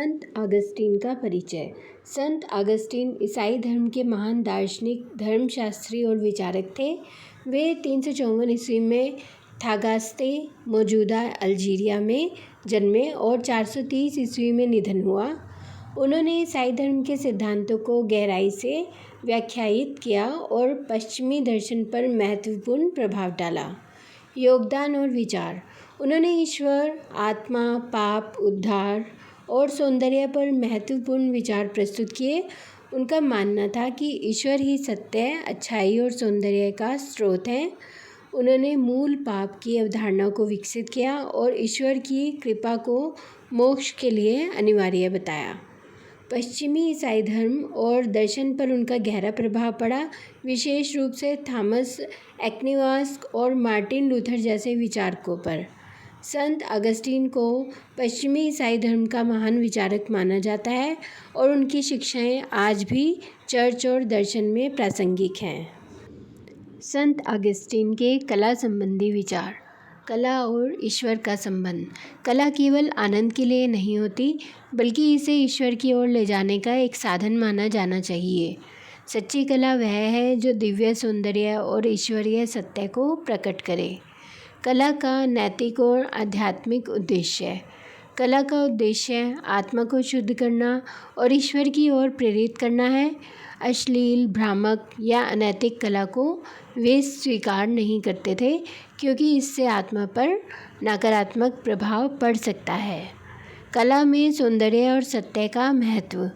संत अगस्तीन का परिचय। संत अगस्तीन ईसाई धर्म के महान दार्शनिक, धर्मशास्त्री और विचारक थे। वे 354 ईस्वी में थागास्ते, मौजूदा अल्जीरिया में जन्मे और 430 ईस्वी में निधन हुआ। उन्होंने ईसाई धर्म के सिद्धांतों को गहराई से व्याख्यायित किया और पश्चिमी दर्शन पर महत्वपूर्ण प्रभाव डाला। योगदान और विचार। उन्होंने ईश्वर, आत्मा, पाप, उद्धार और सौंदर्य पर महत्वपूर्ण विचार प्रस्तुत किए। उनका मानना था कि ईश्वर ही सत्य, अच्छाई और सौंदर्य का स्रोत है। उन्होंने मूल पाप की अवधारणा को विकसित किया और ईश्वर की कृपा को मोक्ष के लिए अनिवार्य बताया। पश्चिमी ईसाई धर्म और दर्शन पर उनका गहरा प्रभाव पड़ा, विशेष रूप से थॉमस एक्विनास और मार्टिन लूथर जैसे विचारकों पर। संत अगस्तीन को पश्चिमी ईसाई धर्म का महान विचारक माना जाता है और उनकी शिक्षाएं आज भी चर्च और दर्शन में प्रासंगिक हैं। संत अगस्तीन के कला संबंधी विचार। कला और ईश्वर का संबंध। कला केवल आनंद के लिए नहीं होती, बल्कि इसे ईश्वर की ओर ले जाने का एक साधन माना जाना चाहिए। सच्ची कला वह है जो दिव्य सौंदर्य और ईश्वरीय सत्य को प्रकट करे। कला का नैतिक और आध्यात्मिक उद्देश्य। कला का उद्देश्य आत्मा को शुद्ध करना और ईश्वर की ओर प्रेरित करना है। अश्लील, भ्रामक या अनैतिक कला को वे स्वीकार नहीं करते थे, क्योंकि इससे आत्मा पर नकारात्मक प्रभाव पड़ सकता है। कला में सौंदर्य और सत्य का महत्व।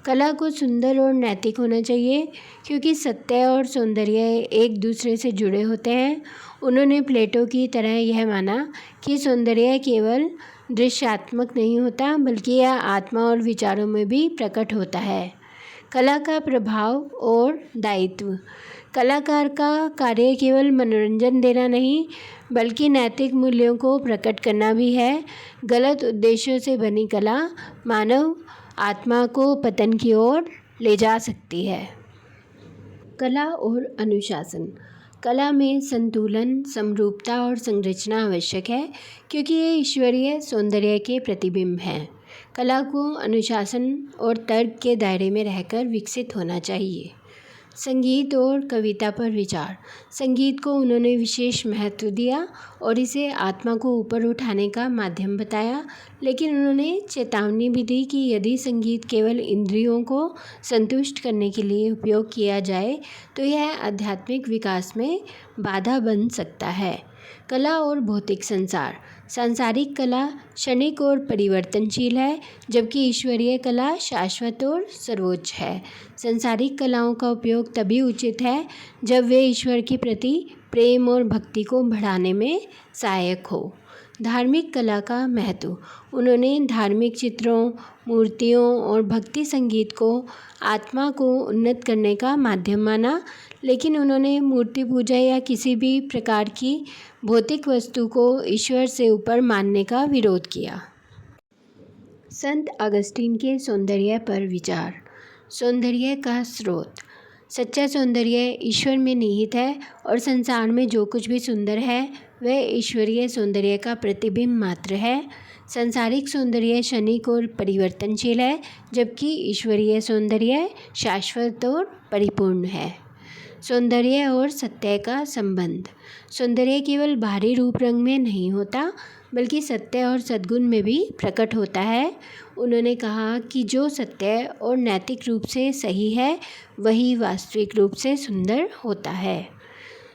कला को सुंदर और नैतिक होना चाहिए, क्योंकि सत्य और सौंदर्य एक दूसरे से जुड़े होते हैं। उन्होंने प्लेटो की तरह यह माना कि सौंदर्य केवल दृश्यात्मक नहीं होता, बल्कि यह आत्मा और विचारों में भी प्रकट होता है। कला का प्रभाव और दायित्व। कलाकार का कार्य केवल मनोरंजन देना नहीं, बल्कि नैतिक मूल्यों को प्रकट करना भी है। गलत उद्देश्यों से बनी कला मानव आत्मा को पतन की ओर ले जा सकती है। कला और अनुशासन। कला में संतुलन, समरूपता और संरचना आवश्यक है, क्योंकि ये ईश्वरीय सौंदर्य के प्रतिबिंब हैं। कला को अनुशासन और तर्क के दायरे में रहकर विकसित होना चाहिए। संगीत और कविता पर विचार। संगीत को उन्होंने विशेष महत्व दिया और इसे आत्मा को ऊपर उठाने का माध्यम बताया, लेकिन उन्होंने चेतावनी भी दी कि यदि संगीत केवल इंद्रियों को संतुष्ट करने के लिए उपयोग किया जाए तो यह आध्यात्मिक विकास में बाधा बन सकता है। कला और भौतिक संसार। सांसारिक कला क्षणिक और परिवर्तनशील है, जबकि ईश्वरीय कला शाश्वत और सर्वोच्च है। सांसारिक कलाओं का उपयोग तभी उचित है जब वे ईश्वर के प्रति प्रेम और भक्ति को बढ़ाने में सहायक हो। धार्मिक कला का महत्व। उन्होंने धार्मिक चित्रों, मूर्तियों और भक्ति संगीत को आत्मा को उन्नत करने का माध्यम माना, लेकिन उन्होंने मूर्ति पूजा या किसी भी प्रकार की भौतिक वस्तु को ईश्वर से ऊपर मानने का विरोध किया। संत अगस्तीन के सौंदर्य पर विचार। सौंदर्य का स्रोत। सच्चा सौंदर्य ईश्वर में निहित है और संसार में जो कुछ भी सुंदर है वह ईश्वरीय सौंदर्य का प्रतिबिंब मात्र है। सांसारिक सौंदर्य क्षणिक और परिवर्तनशील है, जबकि ईश्वरीय सौंदर्य शाश्वत और परिपूर्ण है। सौंदर्य और सत्य का संबंध। सौंदर्य केवल बाहरी रूप रंग में नहीं होता, बल्कि सत्य और सद्गुण में भी प्रकट होता है। उन्होंने कहा कि जो सत्य और नैतिक रूप से सही है, वही वास्तविक रूप से सुंदर होता है।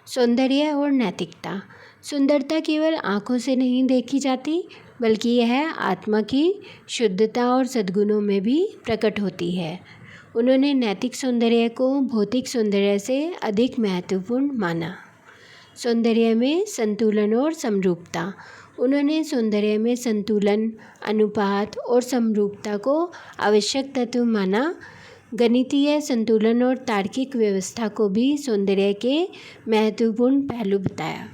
सौंदर्य और नैतिकता। सुंदरता केवल आँखों से नहीं देखी जाती, बल्कि यह आत्मा की शुद्धता और सद्गुणों में भी प्रकट होती है। उन्होंने नैतिक सौंदर्य को भौतिक सौंदर्य से अधिक महत्वपूर्ण माना। सौंदर्य में संतुलन और समरूपता। उन्होंने सौंदर्य में संतुलन, अनुपात और समरूपता को आवश्यक तत्व माना। गणितीय संतुलन और तार्किक व्यवस्था को भी सौंदर्य के महत्वपूर्ण पहलू बताया।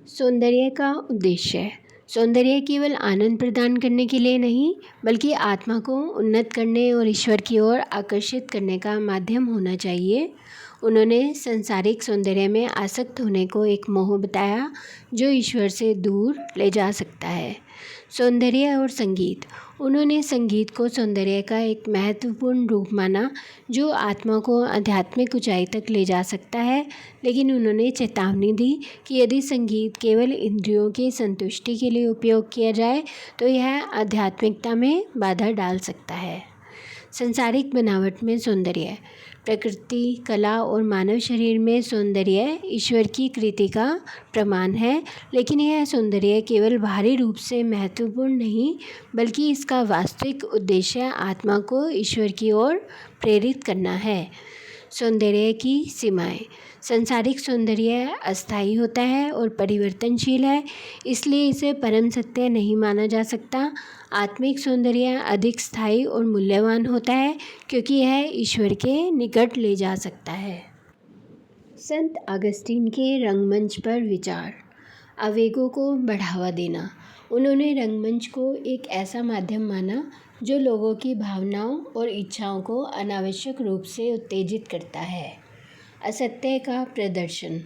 सौंदर्य का उद्देश्य। सौंदर्य केवल आनंद प्रदान करने के लिए नहीं, बल्कि आत्मा को उन्नत करने और ईश्वर की ओर आकर्षित करने का माध्यम होना चाहिए। उन्होंने सांसारिक सौंदर्य में आसक्त होने को एक मोह बताया जो ईश्वर से दूर ले जा सकता है। सौंदर्य और संगीत। उन्होंने संगीत को सौंदर्य का एक महत्वपूर्ण रूप माना जो आत्मा को आध्यात्मिक ऊंचाई तक ले जा सकता है, लेकिन उन्होंने चेतावनी दी कि यदि संगीत केवल इंद्रियों की संतुष्टि के लिए उपयोग किया जाए तो यह आध्यात्मिकता में बाधा डाल सकता है। संसारिक बनावट में सौंदर्य। प्रकृति, कला और मानव शरीर में सौंदर्य ईश्वर की कृति का प्रमाण है, लेकिन यह सौंदर्य केवल बाहरी रूप से महत्वपूर्ण नहीं, बल्कि इसका वास्तविक उद्देश्य आत्मा को ईश्वर की ओर प्रेरित करना है। सौंदर्य की सीमाएं। संसारिक सौंदर्य अस्थायी होता है और परिवर्तनशील है, इसलिए इसे परम सत्य नहीं माना जा सकता। आत्मिक सौंदर्य अधिक स्थायी और मूल्यवान होता है क्योंकि यह ईश्वर के निकट ले जा सकता है। संत अगस्तीन के रंगमंच पर विचार। आवेगों को बढ़ावा देना। उन्होंने रंगमंच को एक ऐसा माध्यम माना जो लोगों की भावनाओं और इच्छाओं को अनावश्यक रूप से उत्तेजित करता है। असत्य का प्रदर्शन।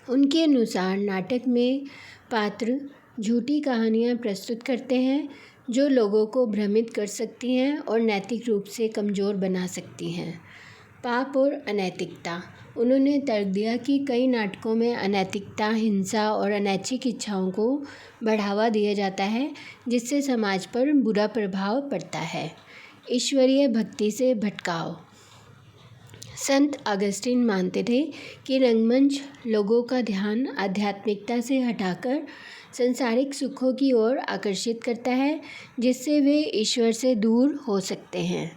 उनके अनुसार नाटक में पात्र झूठी कहानियाँ प्रस्तुत करते हैं जो लोगों को भ्रमित कर सकती हैं और नैतिक रूप से कमज़ोर बना सकती हैं। पाप और अनैतिकता। उन्होंने तर्क दिया कि कई नाटकों में अनैतिकता, हिंसा और अनैच्छिक इच्छाओं को बढ़ावा दिया जाता है जिससे समाज पर बुरा प्रभाव पड़ता है। ईश्वरीय भक्ति से भटकाव। संत अगस्तीन मानते थे कि रंगमंच लोगों का ध्यान आध्यात्मिकता से हटाकर संसारिक सुखों की ओर आकर्षित करता है, जिससे वे ईश्वर से दूर हो सकते हैं।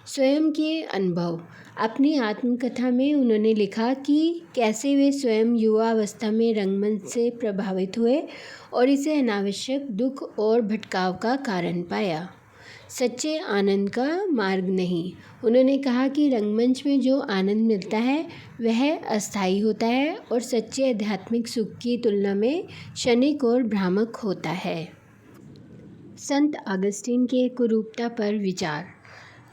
स्वयं के अनुभव। अपनी आत्मकथा में उन्होंने लिखा कि कैसे वे स्वयं युवा अवस्था में रंगमंच से प्रभावित हुए और इसे अनावश्यक दुख और भटकाव का कारण पाया। सच्चे आनंद का मार्ग नहीं। उन्होंने कहा कि रंगमंच में जो आनंद मिलता है वह अस्थायी होता है और सच्चे आध्यात्मिक सुख की तुलना में क्षणिक और भ्रामक होता है। संत अगस्तीन के कुरूपता पर विचार।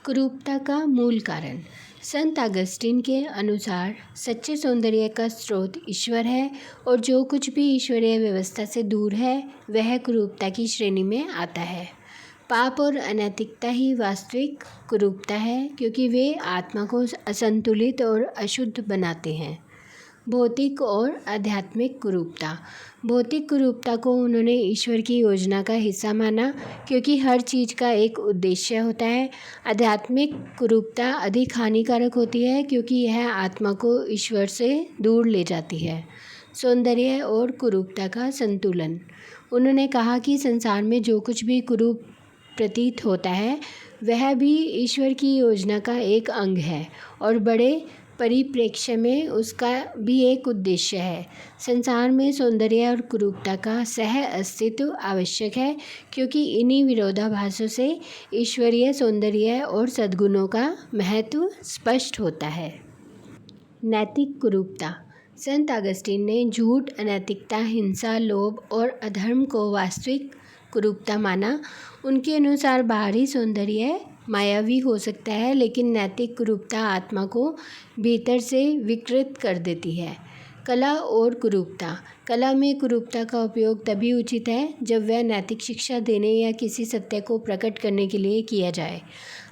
कुरूपता का मूल कारण। संत अगस्तीन के अनुसार सच्चे सौंदर्य का स्रोत ईश्वर है और जो कुछ भी ईश्वरीय व्यवस्था से दूर है वह कुरूपता की श्रेणी में आता है। पाप और अनैतिकता ही वास्तविक कुरूपता है क्योंकि वे आत्मा को असंतुलित और अशुद्ध बनाते हैं। भौतिक और आध्यात्मिक कुरूपता। भौतिक कुरूपता को उन्होंने ईश्वर की योजना का हिस्सा माना क्योंकि हर चीज़ का एक उद्देश्य होता है। आध्यात्मिक कुरूपता अधिक हानिकारक होती है क्योंकि यह आत्मा को ईश्वर से दूर ले जाती है। सौंदर्य और कुरूपता का संतुलन। उन्होंने कहा कि संसार में जो कुछ भी कुरूप प्रतीत होता है वह भी ईश्वर की योजना का एक अंग है और बड़े परिप्रेक्ष्य में उसका भी एक उद्देश्य है। संसार में सौंदर्य और कुरूपता का सह अस्तित्व आवश्यक है क्योंकि इन्हीं विरोधाभासों से ईश्वरीय सौंदर्य और सद्गुणों का महत्व स्पष्ट होता है। नैतिक कुरूपता। संत अगस्तीन ने झूठ, अनैतिकता, हिंसा, लोभ और अधर्म को वास्तविक कुरूपता माना। उनके अनुसार बाहरी सौंदर्य मायावी हो सकता है लेकिन नैतिक कुरूपता आत्मा को भीतर से विकृत कर देती है। कला और कुरूपता। कला में कुरूपता का उपयोग तभी उचित है जब वह नैतिक शिक्षा देने या किसी सत्य को प्रकट करने के लिए किया जाए।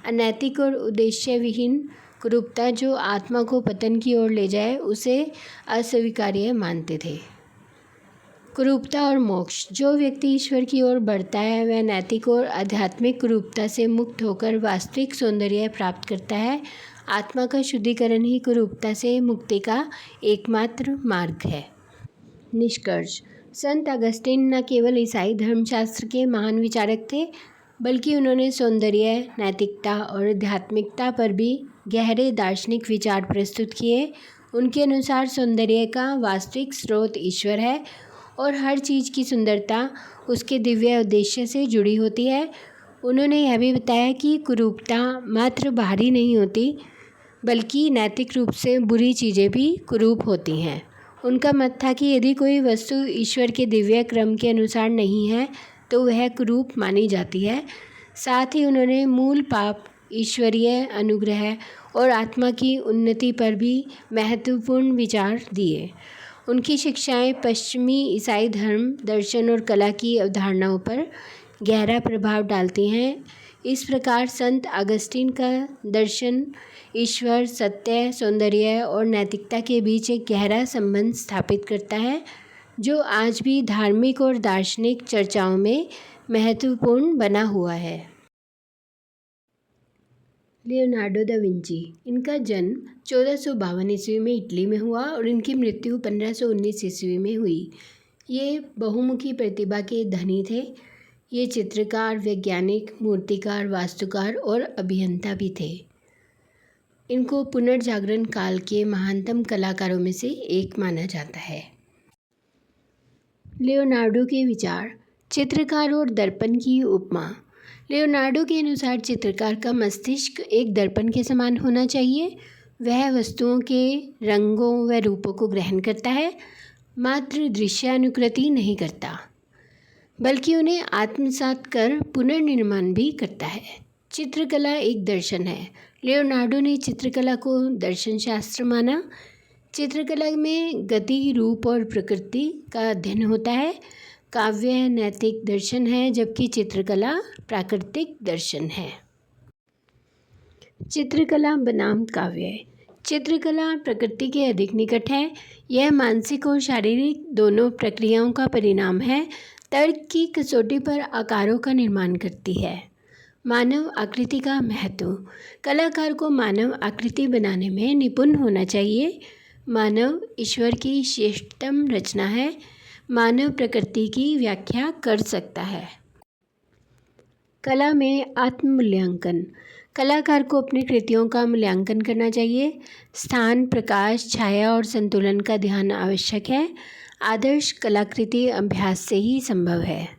अनैतिक और उद्देश्य विहीन कुरूपता जो आत्मा को पतन की ओर ले जाए उसे अस्वीकार्य मानते थे। कुरूपता और मोक्ष। जो व्यक्ति ईश्वर की ओर बढ़ता है वह नैतिक और आध्यात्मिक कुरूपता से मुक्त होकर वास्तविक सौंदर्य प्राप्त करता है। आत्मा का शुद्धिकरण ही कुरूपता से मुक्ति का एकमात्र मार्ग है। निष्कर्ष। संत अगस्तीन न केवल ईसाई धर्मशास्त्र के महान विचारक थे बल्कि उन्होंने सौंदर्य, नैतिकता और आध्यात्मिकता पर भी गहरे दार्शनिक विचार प्रस्तुत किए। उनके अनुसार सौंदर्य का वास्तविक स्रोत ईश्वर है और हर चीज़ की सुंदरता उसके दिव्य उद्देश्य से जुड़ी होती है। उन्होंने यह भी बताया कि कुरूपता मात्र बाहरी नहीं होती बल्कि नैतिक रूप से बुरी चीज़ें भी कुरूप होती हैं। उनका मत था कि यदि कोई वस्तु ईश्वर के दिव्य क्रम के अनुसार नहीं है तो वह कुरूप मानी जाती है। साथ ही उन्होंने मूल पाप, ईश्वरीय अनुग्रह और आत्मा की उन्नति पर भी महत्वपूर्ण विचार दिए। उनकी शिक्षाएं पश्चिमी ईसाई धर्म, दर्शन और कला की अवधारणाओं पर गहरा प्रभाव डालती हैं। इस प्रकार संत अगस्तीन का दर्शन ईश्वर, सत्य, सौंदर्य और नैतिकता के बीच एक गहरा संबंध स्थापित करता है, जो आज भी धार्मिक और दार्शनिक चर्चाओं में महत्वपूर्ण बना हुआ है। लियोनार्डो दा विंची, इनका जन्म 1452 ईस्वी में इटली में हुआ और इनकी मृत्यु 1519 ईस्वी में हुई। ये बहुमुखी प्रतिभा के धनी थे। ये चित्रकार, वैज्ञानिक, मूर्तिकार, वास्तुकार और अभियंता भी थे। इनको पुनर्जागरण काल के महानतम कलाकारों में से एक माना जाता है। लियोनार्डो के विचार, चित्रकार और दर्पण की उपमा। लियोनार्डो के अनुसार चित्रकार का मस्तिष्क एक दर्पण के समान होना चाहिए। वह वस्तुओं के रंगों व रूपों को ग्रहण करता है, मात्र दृश्यानुकृति नहीं करता, बल्कि उन्हें आत्मसात कर पुनर्निर्माण भी करता है। चित्रकला एक दर्शन है। लियोनार्डो ने चित्रकला को दर्शन शास्त्र माना। चित्रकला में गति, रूप और प्रकृति का अध्ययन होता है। काव्य नैतिक दर्शन है, जबकि चित्रकला प्राकृतिक दर्शन है। चित्रकला बनाम काव्य। चित्रकला प्रकृति के अधिक निकट है। यह मानसिक और शारीरिक दोनों प्रक्रियाओं का परिणाम है। तर्क की कसौटी पर आकारों का निर्माण करती है। मानव आकृति का महत्व। कलाकार को मानव आकृति बनाने में निपुण होना चाहिए। मानव ईश्वर की श्रेष्ठतम रचना है। मानव प्रकृति की व्याख्या कर सकता है। कला में आत्म-मूल्यांकन। कलाकार को अपनी कृतियों का मूल्यांकन करना चाहिए। स्थान, प्रकाश, छाया और संतुलन का ध्यान आवश्यक है। आदर्श कलाकृति अभ्यास से ही संभव है।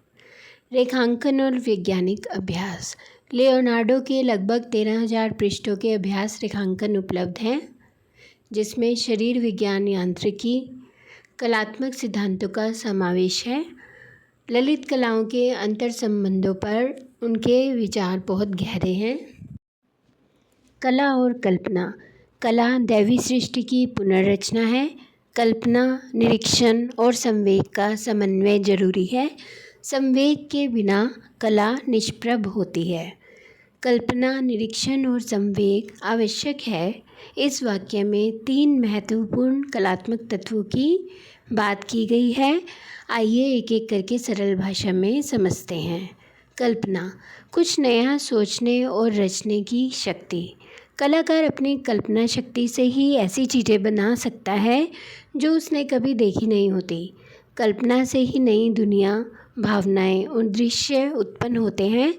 रेखांकन और वैज्ञानिक अभ्यास। लियोनार्डो के लगभग 13,000 पृष्ठों के अभ्यास रेखांकन उपलब्ध हैं, जिसमें शरीर विज्ञान, यांत्रिकी, कलात्मक सिद्धांतों का समावेश है। ललित कलाओं के अंतर संबंधों पर उनके विचार बहुत गहरे हैं। कला और कल्पना। कला दैवी सृष्टि की पुनर्रचना है। कल्पना, निरीक्षण और संवेग का समन्वय जरूरी है। संवेग के बिना कला निष्प्रभ होती है। कल्पना, निरीक्षण और संवेग आवश्यक है। इस वाक्य में 3 महत्वपूर्ण कलात्मक तत्वों की बात की गई है। आइए एक एक करके सरल भाषा में समझते हैं। कल्पना, कुछ नया सोचने और रचने की शक्ति। कलाकार अपनी कल्पना शक्ति से ही ऐसी चीज़ें बना सकता है जो उसने कभी देखी नहीं होती। कल्पना से ही नई दुनिया, भावनाएं और दृश्य उत्पन्न होते हैं,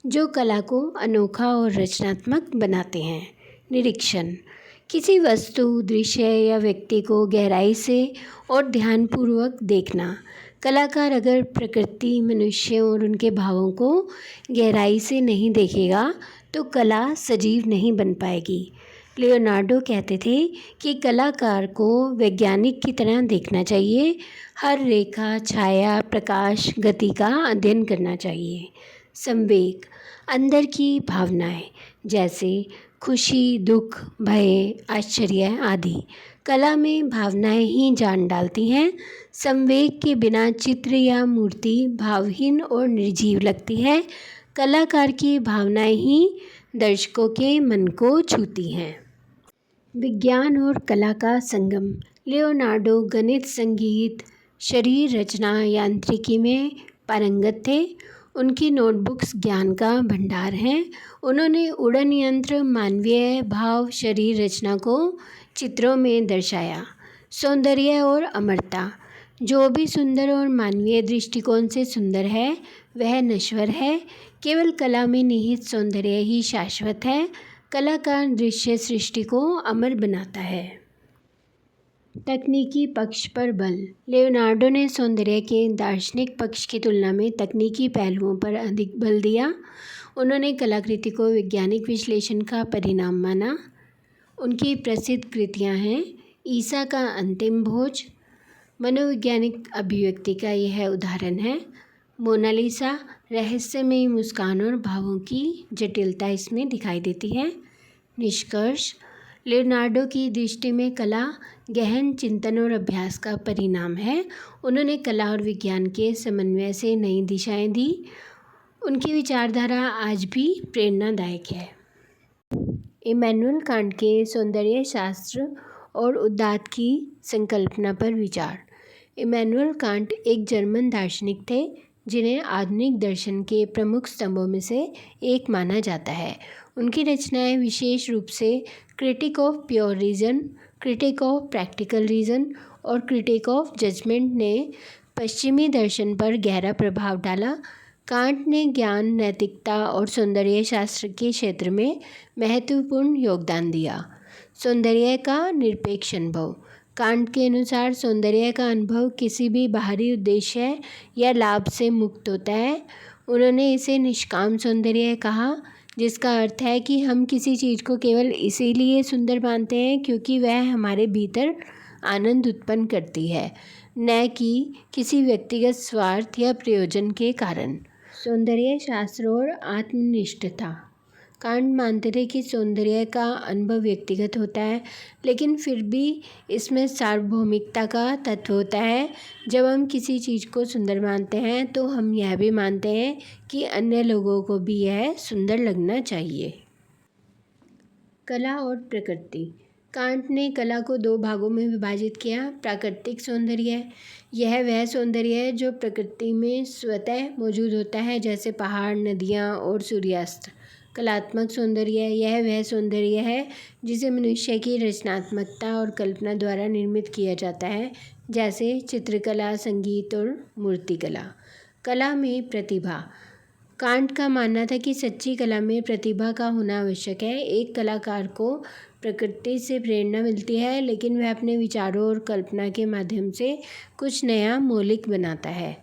जो कला को अनोखा और रचनात्मक बनाते हैं। निरीक्षण, किसी वस्तु, दृश्य या व्यक्ति को गहराई से और ध्यानपूर्वक देखना। कलाकार अगर प्रकृति, मनुष्यों और उनके भावों को गहराई से नहीं देखेगा तो कला सजीव नहीं बन पाएगी। लियोनार्डो कहते थे कि कलाकार को वैज्ञानिक की तरह देखना चाहिए। हर रेखा, छाया, प्रकाश, गति का अध्ययन करना चाहिए। संवेग, अंदर की भावनाएं जैसे खुशी, दुख, भय, आश्चर्य आदि। कला में भावनाएं ही जान डालती हैं। संवेग के बिना चित्र या मूर्ति भावहीन और निर्जीव लगती है। कलाकार की भावनाएं ही दर्शकों के मन को छूती हैं। विज्ञान और कला का संगम। लियोनार्डो गणित, संगीत, शरीर रचना, यांत्रिकी में पारंगत थे। उनकी नोटबुक्स ज्ञान का भंडार हैं। उन्होंने उड़न यंत्र, मानवीय भाव, शरीर रचना को चित्रों में दर्शाया। सौंदर्य और अमरता। जो भी सुंदर और मानवीय दृष्टिकोण से सुंदर है वह नश्वर है। केवल कला में निहित सौंदर्य ही शाश्वत है। कलाकार दृश्य सृष्टि को अमर बनाता है। तकनीकी पक्ष पर बल। लियोनार्डो ने सौंदर्य के दार्शनिक पक्ष की तुलना में तकनीकी पहलुओं पर अधिक बल दिया। उन्होंने कलाकृति को वैज्ञानिक विश्लेषण का परिणाम माना। उनकी प्रसिद्ध कृतियां हैं ईसा का अंतिम भोज, मनोवैज्ञानिक अभिव्यक्ति का यह उदाहरण है। मोनालिसा, रहस्यमयी मुस्कान और भावों की जटिलता इसमें दिखाई देती है। निष्कर्ष, लियोनार्डो की दृष्टि में कला गहन चिंतन और अभ्यास का परिणाम है। उन्होंने कला और विज्ञान के समन्वय से नई दिशाएं दी। उनकी विचारधारा आज भी प्रेरणादायक है। इमैनुअल कांट के सौंदर्य शास्त्र और उद्दात की संकल्पना पर विचार। इमैनुअल कांट एक जर्मन दार्शनिक थे जिन्हें आधुनिक दर्शन के प्रमुख स्तंभों में से एक माना जाता है। उनकी रचनाएं विशेष रूप से critic of pure reason, critic of practical reason और क्रिटिक ऑफ जजमेंट ने पश्चिमी दर्शन पर गहरा प्रभाव डाला। कांट ने ज्ञान, नैतिकता और सौंदर्य शास्त्र के क्षेत्र में महत्वपूर्ण योगदान दिया। सौंदर्य का निरपेक्ष अनुभव। कांट के अनुसार सौंदर्य का अनुभव किसी भी बाहरी उद्देश्य या लाभ से मुक्त होता है। उन्होंने इसे निष्काम सौंदर्य कहा, जिसका अर्थ है कि हम किसी चीज़ को केवल इसीलिए सुंदर मानते हैं क्योंकि वह हमारे भीतर आनंद उत्पन्न करती है, न कि किसी व्यक्तिगत स्वार्थ या प्रयोजन के कारण। सौंदर्य शास्त्र और आत्मनिष्ठता। कांट मानते थे कि सौंदर्य का अनुभव व्यक्तिगत होता है, लेकिन फिर भी इसमें सार्वभौमिकता का तत्व होता है। जब हम किसी चीज़ को सुंदर मानते हैं तो हम यह भी मानते हैं कि अन्य लोगों को भी यह सुंदर लगना चाहिए। कला और प्रकृति। कांट ने कला को दो भागों में विभाजित किया। प्राकृतिक सौंदर्य, यह वह सौंदर्य है जो प्रकृति में स्वतः मौजूद होता है, जैसे पहाड़, नदियाँ और सूर्यास्त। कलात्मक सौंदर्य, यह वह सौंदर्य है जिसे मनुष्य की रचनात्मकता और कल्पना द्वारा निर्मित किया जाता है, जैसे चित्रकला, संगीत और मूर्तिकला। कला में प्रतिभा। कांट का मानना था कि सच्ची कला में प्रतिभा का होना आवश्यक है। एक कलाकार को प्रकृति से प्रेरणा मिलती है, लेकिन वह अपने विचारों और कल्पना के माध्यम से कुछ नया मौलिक बनाता है।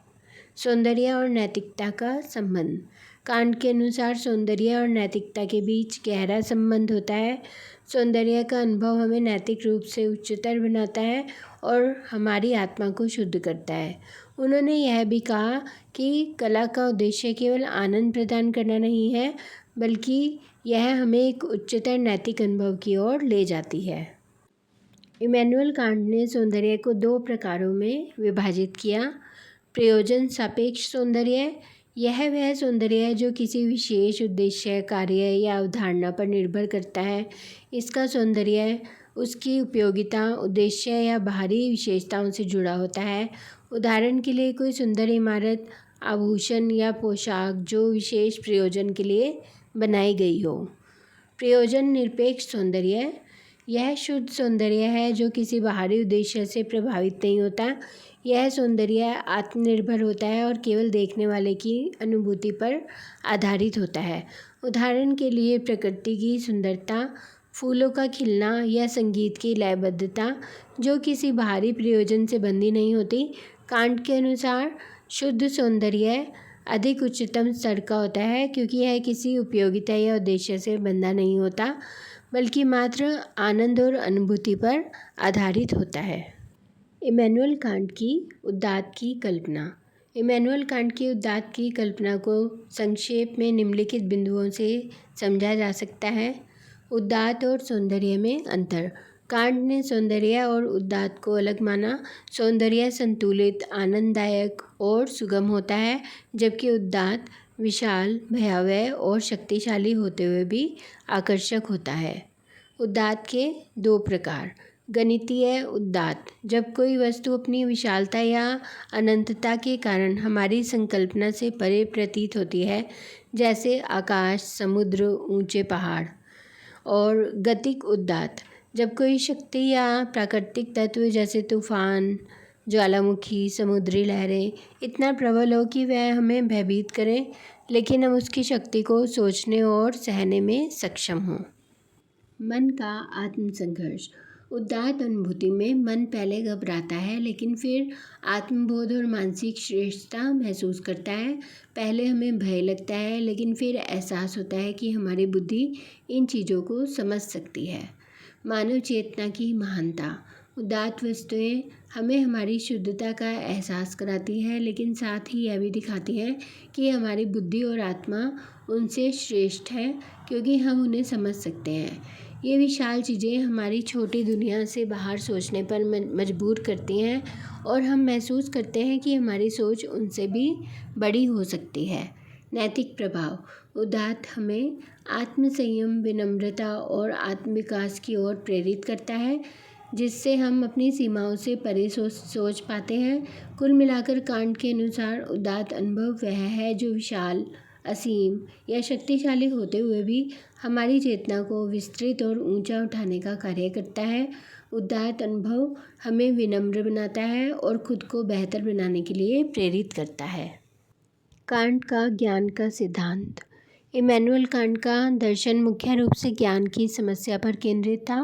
सौंदर्य और नैतिकता का संबंध। कांट के अनुसार सौंदर्य और नैतिकता के बीच गहरा संबंध होता है। सौंदर्य का अनुभव हमें नैतिक रूप से उच्चतर बनाता है और हमारी आत्मा को शुद्ध करता है। उन्होंने यह भी कहा कि कला का उद्देश्य केवल आनंद प्रदान करना नहीं है, बल्कि यह हमें एक उच्चतर नैतिक अनुभव की ओर ले जाती है। इमैनुअल कांट ने सौंदर्य को दो प्रकारों में विभाजित किया। प्रयोजन सापेक्ष सौंदर्य, यह वह सौंदर्य है जो किसी विशेष उद्देश्य, कार्य या अवधारणा पर निर्भर करता है। इसका सौंदर्य उसकी उपयोगिता, उद्देश्य या बाहरी विशेषताओं से जुड़ा होता है। उदाहरण के लिए कोई सुंदर इमारत, आभूषण या पोशाक जो विशेष प्रयोजन के लिए बनाई गई हो। प्रयोजन निरपेक्ष सौंदर्य, यह शुद्ध सौंदर्य है जो किसी बाहरी उद्देश्य से प्रभावित नहीं होता। यह सौंदर्य आत्मनिर्भर होता है और केवल देखने वाले की अनुभूति पर आधारित होता है। उदाहरण के लिए प्रकृति की सुंदरता, फूलों का खिलना या संगीत की लयबद्धता जो किसी बाहरी प्रयोजन से बंधी नहीं होती। कांट के अनुसार शुद्ध सौंदर्य अधिक उच्चतम स्तर का होता है क्योंकि यह किसी उपयोगिता या उद्देश्य से बंधा नहीं होता, बल्कि मात्र आनंद और अनुभूति पर आधारित होता है। इमैनुअल कांट की उद्दात की कल्पना। इमैनुअल कांट की उद्दात की कल्पना को संक्षेप में निम्नलिखित बिंदुओं से समझा जा सकता है। उद्दात और सौंदर्य में अंतर। कांट ने सौंदर्य और उद्दात को अलग माना। सौंदर्य संतुलित, आनंददायक और सुगम होता है, जबकि उद्दात विशाल, भयावह और शक्तिशाली होते हुए भी आकर्षक होता है। उद्दात के दो प्रकार। गणितीय उद्दात, जब कोई वस्तु अपनी विशालता या अनंतता के कारण हमारी संकल्पना से परे प्रतीत होती है, जैसे आकाश, समुद्र, ऊंचे पहाड़। और गतिक उद्दात, जब कोई शक्ति या प्राकृतिक तत्व जैसे तूफान, ज्वालामुखी, समुद्री लहरें इतना प्रबल हो कि वह हमें भयभीत करें, लेकिन हम उसकी शक्ति को सोचने और सहने में सक्षम हों। मन का आत्मसंघर्ष। उद्दात अनुभूति में मन पहले घबराता है, लेकिन फिर आत्मबोध और मानसिक श्रेष्ठता महसूस करता है। पहले हमें भय लगता है, लेकिन फिर एहसास होता है कि हमारी बुद्धि इन चीज़ों को समझ सकती है। मानव चेतना की महानता। उद्दात वस्तुएं हमें हमारी शुद्धता का एहसास कराती है, लेकिन साथ ही यह भी दिखाती हैं कि हमारी बुद्धि और आत्मा उनसे श्रेष्ठ है क्योंकि हम उन्हें समझ सकते हैं। ये विशाल चीज़ें हमारी छोटी दुनिया से बाहर सोचने पर मजबूर करती हैं और हम महसूस करते हैं कि हमारी सोच उनसे भी बड़ी हो सकती है। नैतिक प्रभाव। उदात्त हमें आत्मसंयम, विनम्रता और आत्मविकास की ओर प्रेरित करता है, जिससे हम अपनी सीमाओं से परे सोच पाते हैं। कुल मिलाकर कांट के अनुसार उदात्त अनुभव वह है जो विशाल, असीम या शक्तिशाली होते हुए भी हमारी चेतना को विस्तृत और ऊंचा उठाने का कार्य करता है। उदात्त अनुभव हमें विनम्र बनाता है और खुद को बेहतर बनाने के लिए प्रेरित करता है। कांट का ज्ञान का सिद्धांत। इमैनुअल कांट का दर्शन मुख्य रूप से ज्ञान की समस्या पर केंद्रित था।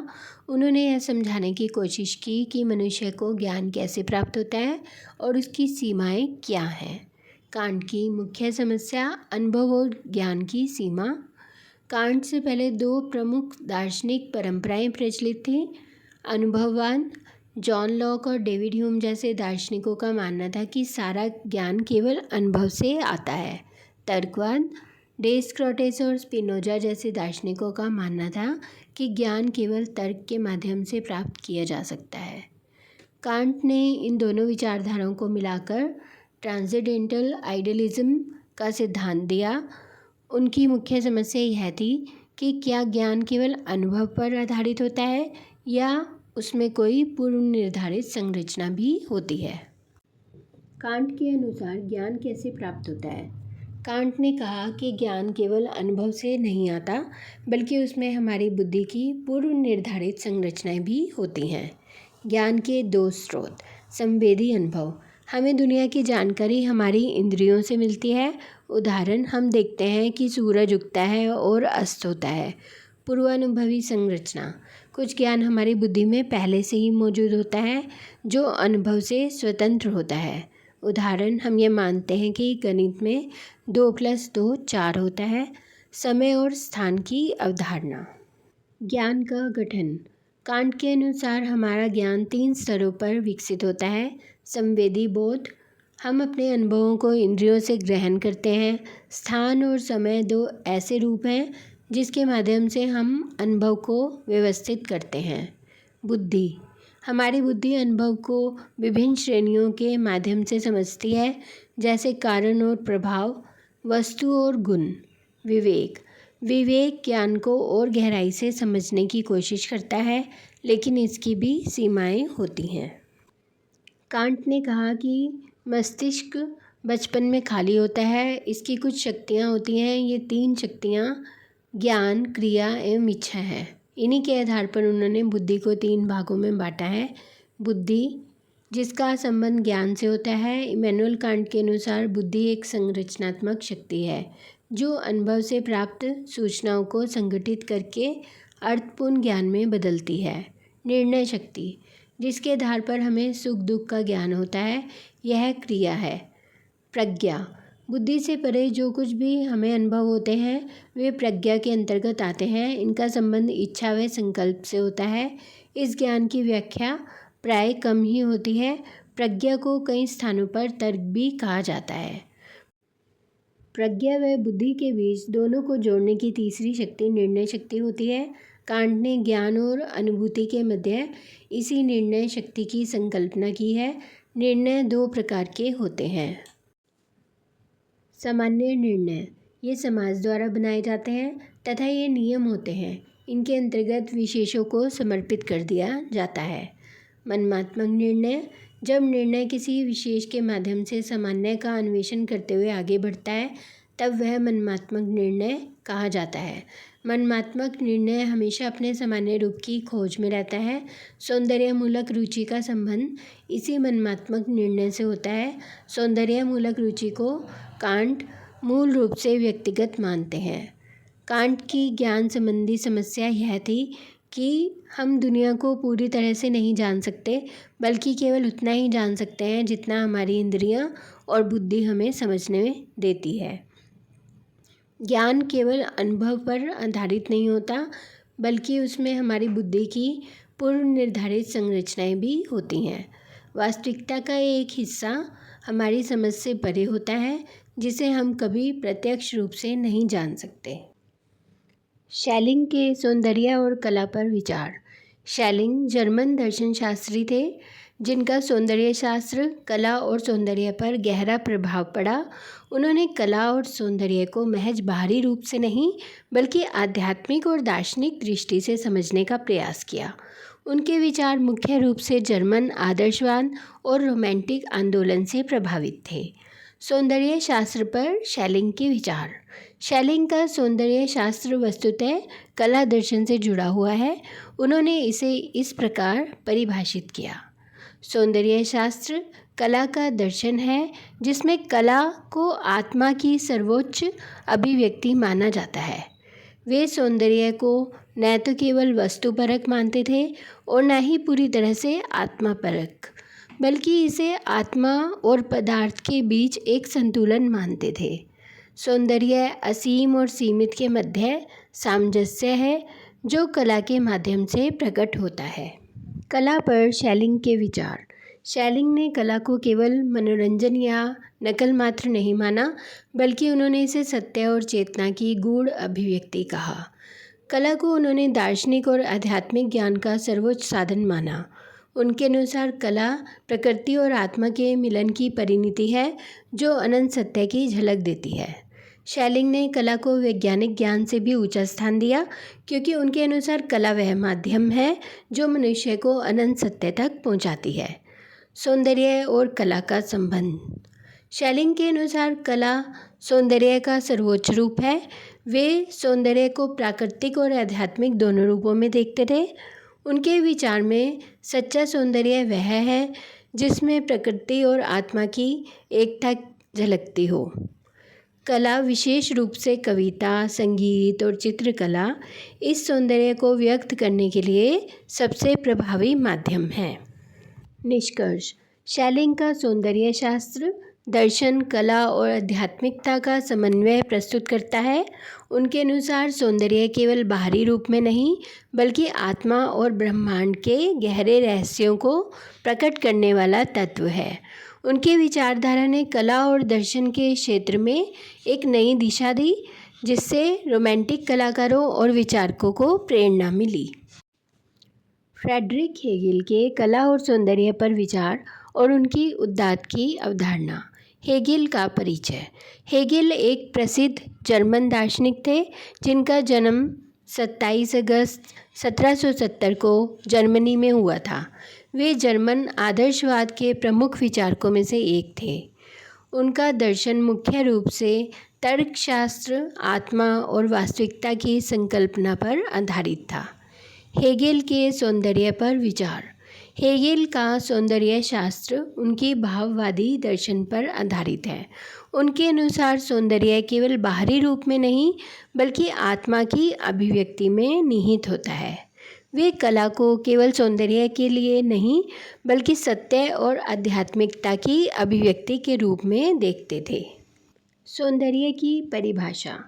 उन्होंने यह समझाने की कोशिश की कि मनुष्य को ज्ञान कैसे प्राप्त होता है और उसकी सीमाएं क्या हैं। कांट की मुख्य समस्या अनुभव और ज्ञान की सीमा। कांट से पहले दो प्रमुख दार्शनिक परंपराएं प्रचलित थीं। अनुभववाद। जॉन लॉक और डेविड ह्यूम जैसे दार्शनिकों का मानना था कि सारा ज्ञान केवल अनुभव से आता है। तर्कवाद। डेस्क्रॉटेस और स्पिनोजा जैसे दार्शनिकों का मानना था कि ज्ञान केवल तर्क के माध्यम से प्राप्त किया जा सकता है। कांट ने इन दोनों विचारधाराओं को मिलाकर ट्रांसेंडेंटल आइडियलिज्म का सिद्धांत दिया। उनकी मुख्य समस्या यह थी कि क्या ज्ञान केवल अनुभव पर आधारित होता है या उसमें कोई पूर्व निर्धारित संरचना भी होती है। कांट के अनुसार ज्ञान कैसे प्राप्त होता है। कांट ने कहा कि ज्ञान केवल अनुभव से नहीं आता, बल्कि उसमें हमारी बुद्धि की पूर्व निर्धारित संरचनाएं भी होती हैं। ज्ञान के दो स्रोत। संवेदी अनुभव। हमें दुनिया की जानकारी हमारी इंद्रियों से मिलती है। उदाहरण, हम देखते हैं कि सूरज उगता है और अस्त होता है। पूर्वानुभवी संरचना। कुछ ज्ञान हमारी बुद्धि में पहले से ही मौजूद होता है जो अनुभव से स्वतंत्र होता है। उदाहरण, हम ये मानते हैं कि गणित में 2 + 2 4 होता है। समय और स्थान की अवधारणा। ज्ञान का गठन। कांट के अनुसार हमारा ज्ञान 3 स्तरों पर विकसित होता है। संवेदी बोध। हम अपने अनुभवों को इंद्रियों से ग्रहण करते हैं। स्थान और समय दो ऐसे रूप हैं जिसके माध्यम से हम अनुभव को व्यवस्थित करते हैं। बुद्धि। हमारी बुद्धि अनुभव को विभिन्न श्रेणियों के माध्यम से समझती है, जैसे कारण और प्रभाव, वस्तु और गुण। विवेक। विवेक ज्ञान को और गहराई से समझने की कोशिश करता है, लेकिन इसकी भी सीमाएं होती हैं। कांट ने कहा कि मस्तिष्क बचपन में खाली होता है। इसकी कुछ शक्तियाँ होती हैं। ये 3 शक्तियाँ ज्ञान, क्रिया एवं इच्छा है। इन्हीं के आधार पर उन्होंने बुद्धि को 3 भागों में बांटा है। बुद्धि, जिसका संबंध ज्ञान से होता है। इमैनुअल कांट के अनुसार बुद्धि एक संरचनात्मक शक्ति है जो अनुभव से प्राप्त सूचनाओं को संगठित करके अर्थपूर्ण ज्ञान में बदलती है। निर्णय शक्ति, जिसके आधार पर हमें सुख दुख का ज्ञान होता है, यह क्रिया है। प्रज्ञा, बुद्धि से परे जो कुछ भी हमें अनुभव होते हैं वे प्रज्ञा के अंतर्गत आते हैं। इनका संबंध इच्छा व संकल्प से होता है। इस ज्ञान की व्याख्या प्राय कम ही होती है। प्रज्ञा को कई स्थानों पर तर्क भी कहा जाता है। प्रज्ञा व बुद्धि के बीच दोनों को जोड़ने की तीसरी शक्ति निर्णय शक्ति होती है। कांट ने ज्ञान और अनुभूति के मध्य इसी निर्णय शक्ति की संकल्पना की है। निर्णय 2 प्रकार के होते हैं। सामान्य निर्णय, ये समाज द्वारा बनाए जाते हैं तथा ये नियम होते हैं। इनके अंतर्गत विशेषों को समर्पित कर दिया जाता है। मनमात्मक निर्णय, जब निर्णय किसी विशेष के माध्यम से सामान्य का अन्वेषण करते हुए आगे बढ़ता है तब वह मनमात्मक निर्णय कहा जाता है। मनमात्मक निर्णय हमेशा अपने सामान्य रूप की खोज में रहता है। सौंदर्यमूलक रुचि का संबंध इसी मनमात्मक निर्णय से होता है। सौंदर्यमूलक रुचि को कांट मूल रूप से व्यक्तिगत मानते हैं। कांट की ज्ञान संबंधी समस्या यह थी कि हम दुनिया को पूरी तरह से नहीं जान सकते, बल्कि केवल उतना ही जान सकते हैं जितना हमारी इंद्रियां और बुद्धि हमें समझने में देती है। ज्ञान केवल अनुभव पर आधारित नहीं होता, बल्कि उसमें हमारी बुद्धि की पूर्व निर्धारित संरचनाएं भी होती हैं। वास्तविकता का एक हिस्सा हमारी समझ से परे होता है, जिसे हम कभी प्रत्यक्ष रूप से नहीं जान सकते। शैलिंग के सौंदर्य और कला पर विचार। शेलिंग जर्मन दर्शन शास्त्री थे जिनका सौंदर्य शास्त्र, कला और सौंदर्य पर गहरा प्रभाव पड़ा। उन्होंने कला और सौंदर्य को महज बाहरी रूप से नहीं बल्कि आध्यात्मिक और दार्शनिक दृष्टि से समझने का प्रयास किया। उनके विचार मुख्य रूप से जर्मन आदर्शवाद और रोमांटिक आंदोलन से प्रभावित थे। सौंदर्य शास्त्र पर शेलिंग के विचार। शेलिंग का सौंदर्य शास्त्र वस्तुतः कला दर्शन से जुड़ा हुआ है। उन्होंने इसे इस प्रकार परिभाषित किया: सौंदर्य शास्त्र कला का दर्शन है जिसमें कला को आत्मा की सर्वोच्च अभिव्यक्ति माना जाता है। वे सौंदर्य को न तो केवल वस्तुपरक मानते थे और न ही पूरी तरह से आत्मापरक, बल्कि इसे आत्मा और पदार्थ के बीच एक संतुलन मानते थे। सौंदर्य असीम और सीमित के मध्य सामंजस्य है जो कला के माध्यम से प्रकट होता है। कला पर शेलिंग के विचार। शेलिंग ने कला को केवल मनोरंजन या नकल मात्र नहीं माना, बल्कि उन्होंने इसे सत्य और चेतना की गूढ़ अभिव्यक्ति कहा। कला को उन्होंने दार्शनिक और आध्यात्मिक ज्ञान का सर्वोच्च साधन माना। उनके अनुसार कला प्रकृति और आत्मा के मिलन की परिणति है जो अनंत सत्य की झलक देती है। शेलिंग ने कला को वैज्ञानिक ज्ञान से भी ऊंचा स्थान दिया, क्योंकि उनके अनुसार कला वह माध्यम है जो मनुष्य को अनंत सत्य तक पहुंचाती है। सौंदर्य और कला का संबंध। शेलिंग के अनुसार कला सौंदर्य का सर्वोच्च रूप है। वे सौंदर्य को प्राकृतिक और आध्यात्मिक दोनों रूपों में देखते थे। उनके विचार में सच्चा सौंदर्य वह है जिसमें प्रकृति और आत्मा की एकता झलकती हो। कला, विशेष रूप से कविता, संगीत और चित्रकला, इस सौंदर्य को व्यक्त करने के लिए सबसे प्रभावी माध्यम है। निष्कर्ष। शेलिंग का सौंदर्य शास्त्र दर्शन, कला और आध्यात्मिकता का समन्वय प्रस्तुत करता है। उनके अनुसार सौंदर्य केवल बाहरी रूप में नहीं बल्कि आत्मा और ब्रह्मांड के गहरे रहस्यों को प्रकट करने वाला तत्व है। उनकी विचारधारा ने कला और दर्शन के क्षेत्र में एक नई दिशा दी, जिससे रोमांटिक कलाकारों और विचारकों को प्रेरणा मिली। फ्रेडरिक हेगेल के कला और सौंदर्य पर विचार और उनकी उदात्त की अवधारणा। हेगेल का परिचय। हेगेल एक प्रसिद्ध जर्मन दार्शनिक थे जिनका जन्म 27 अगस्त 1770 को जर्मनी में हुआ था। वे जर्मन आदर्शवाद के प्रमुख विचारकों में से एक थे। उनका दर्शन मुख्य रूप से तर्कशास्त्र, आत्मा और वास्तविकता की संकल्पना पर आधारित था। हेगेल के सौंदर्य पर विचार। हेगेल का सौंदर्य शास्त्र उनकी भाववादी दर्शन पर आधारित है। उनके अनुसार सौंदर्य केवल बाहरी रूप में नहीं बल्कि आत्मा की अभिव्यक्ति में निहित होता है। वे कला को केवल सौंदर्य के लिए नहीं बल्कि सत्य और आध्यात्मिकता की अभिव्यक्ति के रूप में देखते थे। सौंदर्य की परिभाषा।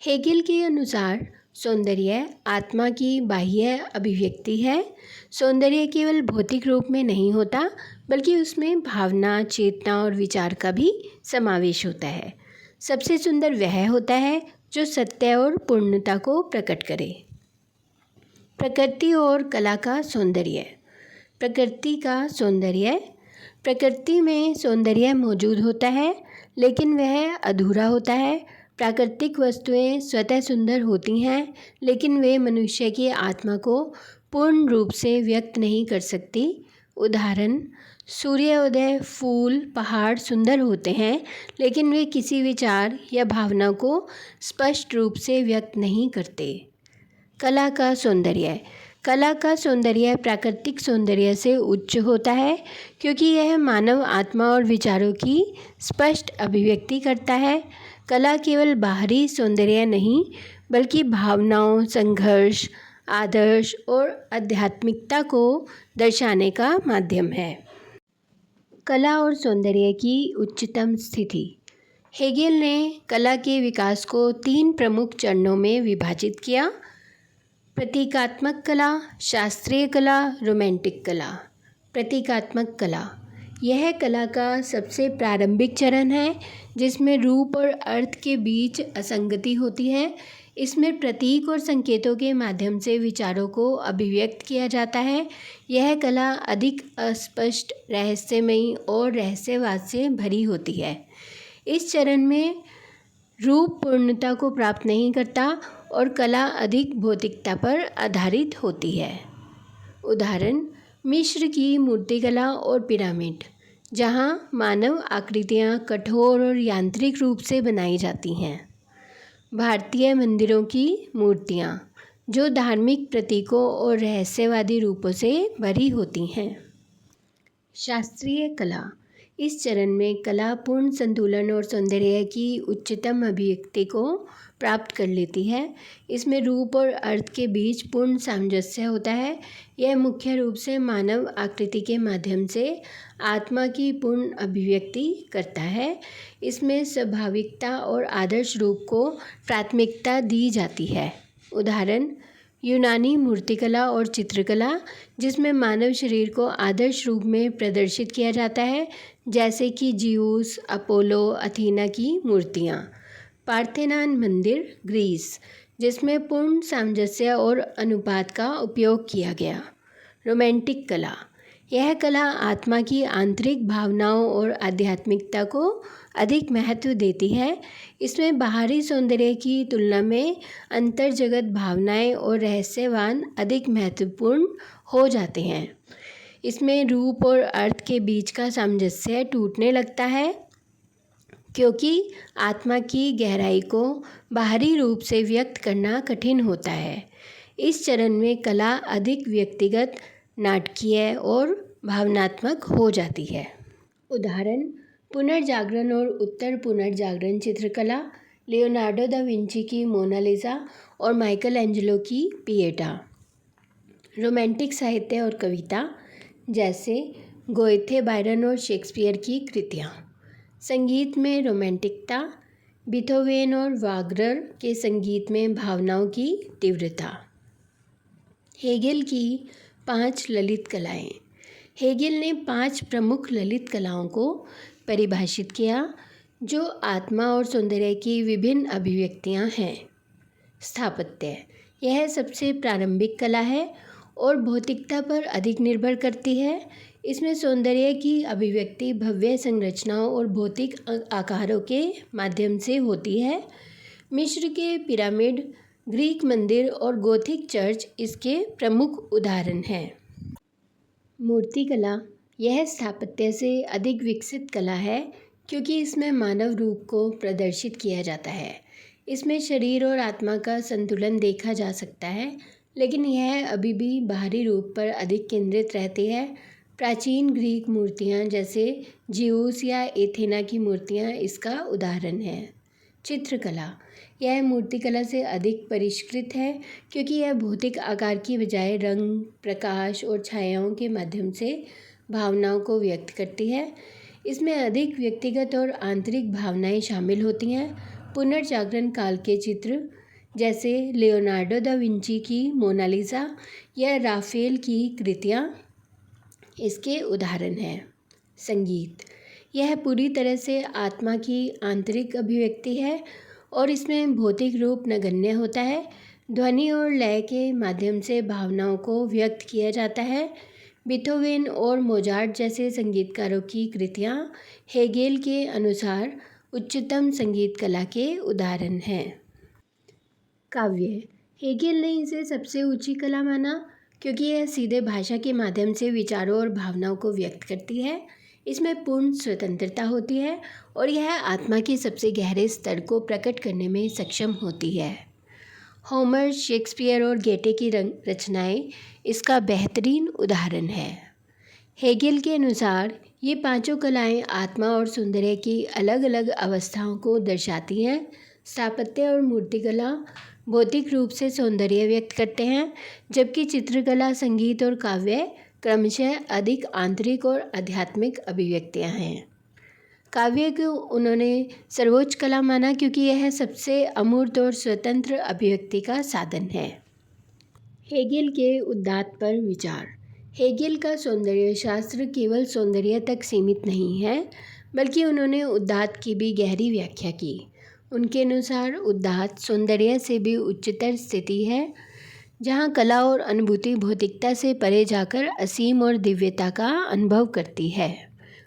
हेगेल के अनुसार सौंदर्य आत्मा की बाह्य अभिव्यक्ति है। सौंदर्य केवल भौतिक रूप में नहीं होता बल्कि उसमें भावना, चेतना और विचार का भी समावेश होता है। सबसे सुंदर वह होता है जो सत्य और पूर्णता को प्रकट करे। प्रकृति और कला का सौंदर्य। प्रकृति का सौंदर्य। प्रकृति में सौंदर्य मौजूद होता है लेकिन वह अधूरा होता है। प्राकृतिक वस्तुएं स्वतः सुंदर होती हैं लेकिन वे मनुष्य की आत्मा को पूर्ण रूप से व्यक्त नहीं कर सकती। उदाहरण: सूर्योदय, फूल, पहाड़ सुंदर होते हैं लेकिन वे किसी विचार या भावना को स्पष्ट रूप से व्यक्त नहीं करते। कला का सौंदर्य। कला का सौंदर्य प्राकृतिक सौंदर्य से उच्च होता है क्योंकि यह मानव आत्मा और विचारों की स्पष्ट अभिव्यक्ति करता है। कला केवल बाहरी सौंदर्य नहीं बल्कि भावनाओं, संघर्ष, आदर्श और आध्यात्मिकता को दर्शाने का माध्यम है। कला और सौंदर्य की उच्चतम स्थिति। हेगेल ने कला के विकास को 3 प्रमुख चरणों में विभाजित किया: प्रतीकात्मक कला, शास्त्रीय कला, रोमांटिक कला। प्रतीकात्मक कला यह कला का सबसे प्रारंभिक चरण है जिसमें रूप और अर्थ के बीच असंगति होती है। इसमें प्रतीक और संकेतों के माध्यम से विचारों को अभिव्यक्त किया जाता है। यह कला अधिक अस्पष्ट, रहस्यमयी और रहस्यवाद से भरी होती है। इस चरण में रूप पूर्णता को प्राप्त नहीं करता और कला अधिक भौतिकता पर आधारित होती है। उदाहरण मिस्र की मूर्तिकला और पिरामिड, जहाँ मानव आकृतियाँ कठोर और यांत्रिक रूप से बनाई जाती हैं। भारतीय मंदिरों की मूर्तियाँ, जो धार्मिक प्रतीकों और रहस्यवादी रूपों से भरी होती हैं। शास्त्रीय कला, इस चरण में कला पूर्ण संतुलन और सौंदर्य की उच्चतम अभिव्यक्ति को प्राप्त कर लेती है। इसमें रूप और अर्थ के बीच पूर्ण सामंजस्य होता है। यह मुख्य रूप से मानव आकृति के माध्यम से आत्मा की पूर्ण अभिव्यक्ति करता है। इसमें स्वाभाविकता और आदर्श रूप को प्राथमिकता दी जाती है। उदाहरण यूनानी मूर्तिकला और चित्रकला, जिसमें मानव शरीर को आदर्श रूप में प्रदर्शित किया जाता है, जैसे कि जियूस, अपोलो, अथीना की मूर्तियाँ। पार्थेनॉन मंदिर, ग्रीस, जिसमें पूर्ण सामंजस्य और अनुपात का उपयोग किया गया। रोमांटिक कला, यह कला आत्मा की आंतरिक भावनाओं और आध्यात्मिकता को अधिक महत्व देती है। इसमें बाहरी सौंदर्य की तुलना में अंतर्जगत भावनाएं और रहस्यवाद अधिक महत्वपूर्ण हो जाते हैं। इसमें रूप और अर्थ के बीच का सामंजस्य टूटने लगता है, क्योंकि आत्मा की गहराई को बाहरी रूप से व्यक्त करना कठिन होता है। इस चरण में कला अधिक व्यक्तिगत, नाटकीय और भावनात्मक हो जाती है। उदाहरण पुनर्जागरण और उत्तर पुनर्जागरण चित्रकला, लियोनार्डो दा विंची की मोनालिसा और माइकल एंजेलो की पिएटा। रोमांटिक साहित्य और कविता, जैसे गोएथे, बायरन और शेक्सपियर की कृतियाँ। संगीत में रोमांटिकता, बीथोवेन और वागनर के संगीत में भावनाओं की तीव्रता। हेगेल की 5 ललित कलाएँ। हेगेल ने 5 प्रमुख ललित कलाओं को परिभाषित किया, जो आत्मा और सौंदर्य की विभिन्न अभिव्यक्तियाँ हैं। स्थापत्य, यह सबसे प्रारंभिक कला है और भौतिकता पर अधिक निर्भर करती है। इसमें सौंदर्य की अभिव्यक्ति भव्य संरचनाओं और भौतिक आकारों के माध्यम से होती है। मिस्र के पिरामिड, ग्रीक मंदिर और गोथिक चर्च इसके प्रमुख उदाहरण हैं। मूर्तिकला, यह स्थापत्य से अधिक विकसित कला है, क्योंकि इसमें मानव रूप को प्रदर्शित किया जाता है। इसमें शरीर और आत्मा का संतुलन देखा जा सकता है, लेकिन यह अभी भी बाहरी रूप पर अधिक केंद्रित रहती है। प्राचीन ग्रीक मूर्तियाँ, जैसे जियूस या एथेना की मूर्तियाँ इसका उदाहरण हैं। चित्रकला, यह मूर्तिकला से अधिक परिष्कृत है, क्योंकि यह भौतिक आकार की बजाय रंग, प्रकाश और छायाओं के माध्यम से भावनाओं को व्यक्त करती है। इसमें अधिक व्यक्तिगत और आंतरिक भावनाएं शामिल होती हैं। पुनर्जागरण काल के चित्र, जैसे लियोनार्डो दा विंची की मोनालिसा या राफेल की कृतियाँ इसके उदाहरण हैं। संगीत, यह पूरी तरह से आत्मा की आंतरिक अभिव्यक्ति है और इसमें भौतिक रूप नगण्य होता है। ध्वनि और लय के माध्यम से भावनाओं को व्यक्त किया जाता है। बीथोवेन और मोजार्ट जैसे संगीतकारों की कृतियाँ हेगेल के अनुसार उच्चतम संगीत कला के उदाहरण हैं। काव्य, हेगेल ने इसे सबसे ऊंची कला माना, क्योंकि यह सीधे भाषा के माध्यम से विचारों और भावनाओं को व्यक्त करती है। इसमें पूर्ण स्वतंत्रता होती है और यह आत्मा के सबसे गहरे स्तर को प्रकट करने में सक्षम होती है। होमर, शेक्सपियर और गेटे की रचनाएं इसका बेहतरीन उदाहरण है। हेगेल के अनुसार ये पांचों कलाएं आत्मा और सौंदर्य की अलग अलग अवस्थाओं को दर्शाती हैं। स्थापत्य और मूर्तिकला भौतिक रूप से सौंदर्य व्यक्त करते हैं, जबकि चित्रकला, संगीत और काव्य क्रमशः अधिक आंतरिक और आध्यात्मिक अभिव्यक्तियां हैं। काव्य को उन्होंने सर्वोच्च कला माना, क्योंकि यह सबसे अमूर्त और स्वतंत्र अभिव्यक्ति का साधन है। हेगेल के उदात्त पर विचार, हेगेल का सौंदर्य शास्त्र केवल सौंदर्य तक सीमित नहीं है, बल्कि उन्होंने उदात्त की भी गहरी व्याख्या की। उनके अनुसार उदात्त सौंदर्य से भी उच्चतर स्थिति है, जहाँ कला और अनुभूति भौतिकता से परे जाकर असीम और दिव्यता का अनुभव करती है।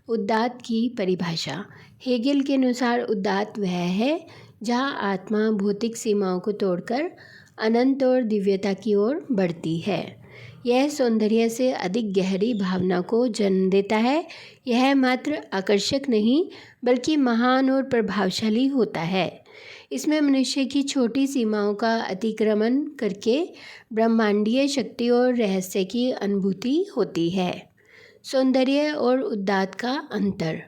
उदात्त की परिभाषा। हेगेल के अनुसार उदात्त वह है जहाँ आत्मा भौतिक सीमाओं को तोड़कर अनंत और दिव्यता की ओर बढ़ती है। यह सौंदर्य से अधिक गहरी भावना को जन्म देता है। यह मात्र आकर्षक नहीं बल्कि महान और प्रभावशाली होता है। इसमें मनुष्य की छोटी सीमाओं का अतिक्रमण करके ब्रह्मांडीय शक्ति और रहस्य की अनुभूति होती है। सौंदर्य और उदात्त का अंतर।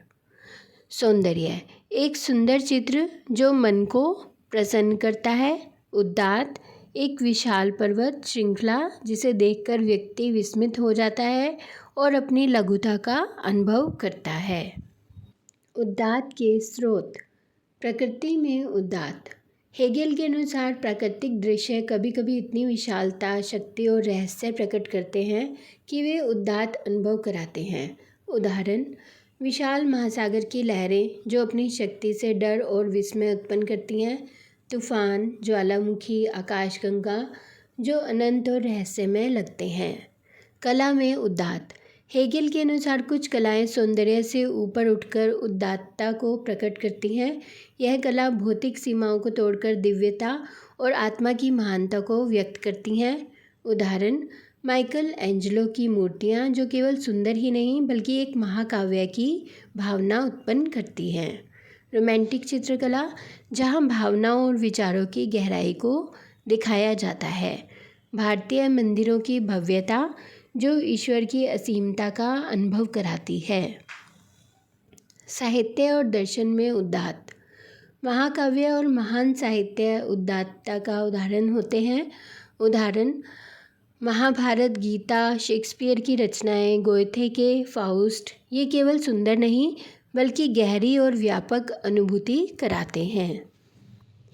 सौंदर्य एक सुंदर चित्र जो मन को प्रसन्न करता है। उदात्त एक विशाल पर्वत श्रृंखला जिसे देखकर व्यक्ति विस्मित हो जाता है और अपनी लघुता का अनुभव करता है। उदात्त के स्रोत। प्रकृति में उदात्त। हेगेल के अनुसार प्राकृतिक दृश्य कभी कभी इतनी विशालता, शक्ति और रहस्य प्रकट करते हैं कि वे उदात्त अनुभव कराते हैं। उदाहरण, विशाल महासागर की लहरें जो अपनी शक्ति से डर और विस्मय उत्पन्न करती हैं। तूफान, ज्वालामुखी, आकाशगंगा जो अनंत और रहस्यमय लगते हैं। कला में उदात्त। हेगेल के अनुसार कुछ कलाएं सौंदर्य से ऊपर उठकर उदात्तता को प्रकट करती हैं। यह कला भौतिक सीमाओं को तोड़कर दिव्यता और आत्मा की महानता को व्यक्त करती हैं। उदाहरण, माइकल एंजेलो की मूर्तियां जो केवल सुंदर ही नहीं बल्कि एक महाकाव्य की भावना उत्पन्न करती हैं। रोमांटिक चित्रकला, जहां भावनाओं और विचारों की गहराई को दिखाया जाता है। भारतीय मंदिरों की भव्यता जो ईश्वर की असीमता का अनुभव कराती है। साहित्य और दर्शन में उदात्त। महाकाव्य और महान साहित्य उदात्तता का उदाहरण होते हैं। उदाहरण, महाभारत, गीता, शेक्सपियर की रचनाएं, गोएथे के फाउस्ट, ये केवल सुंदर नहीं बल्कि गहरी और व्यापक अनुभूति कराते हैं।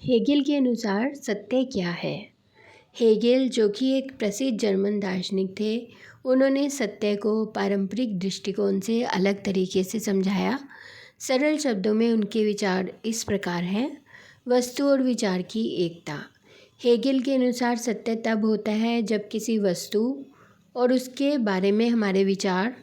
हेगेल के अनुसार सत्य क्या है? हेगेल, जो कि एक प्रसिद्ध जर्मन दार्शनिक थे, उन्होंने सत्य को पारंपरिक दृष्टिकोण से अलग तरीके से समझाया। सरल शब्दों में उनके विचार इस प्रकार हैं। वस्तु और विचार की एकता। हेगेल के अनुसार सत्य तब होता है जब किसी वस्तु और उसके बारे में हमारे विचार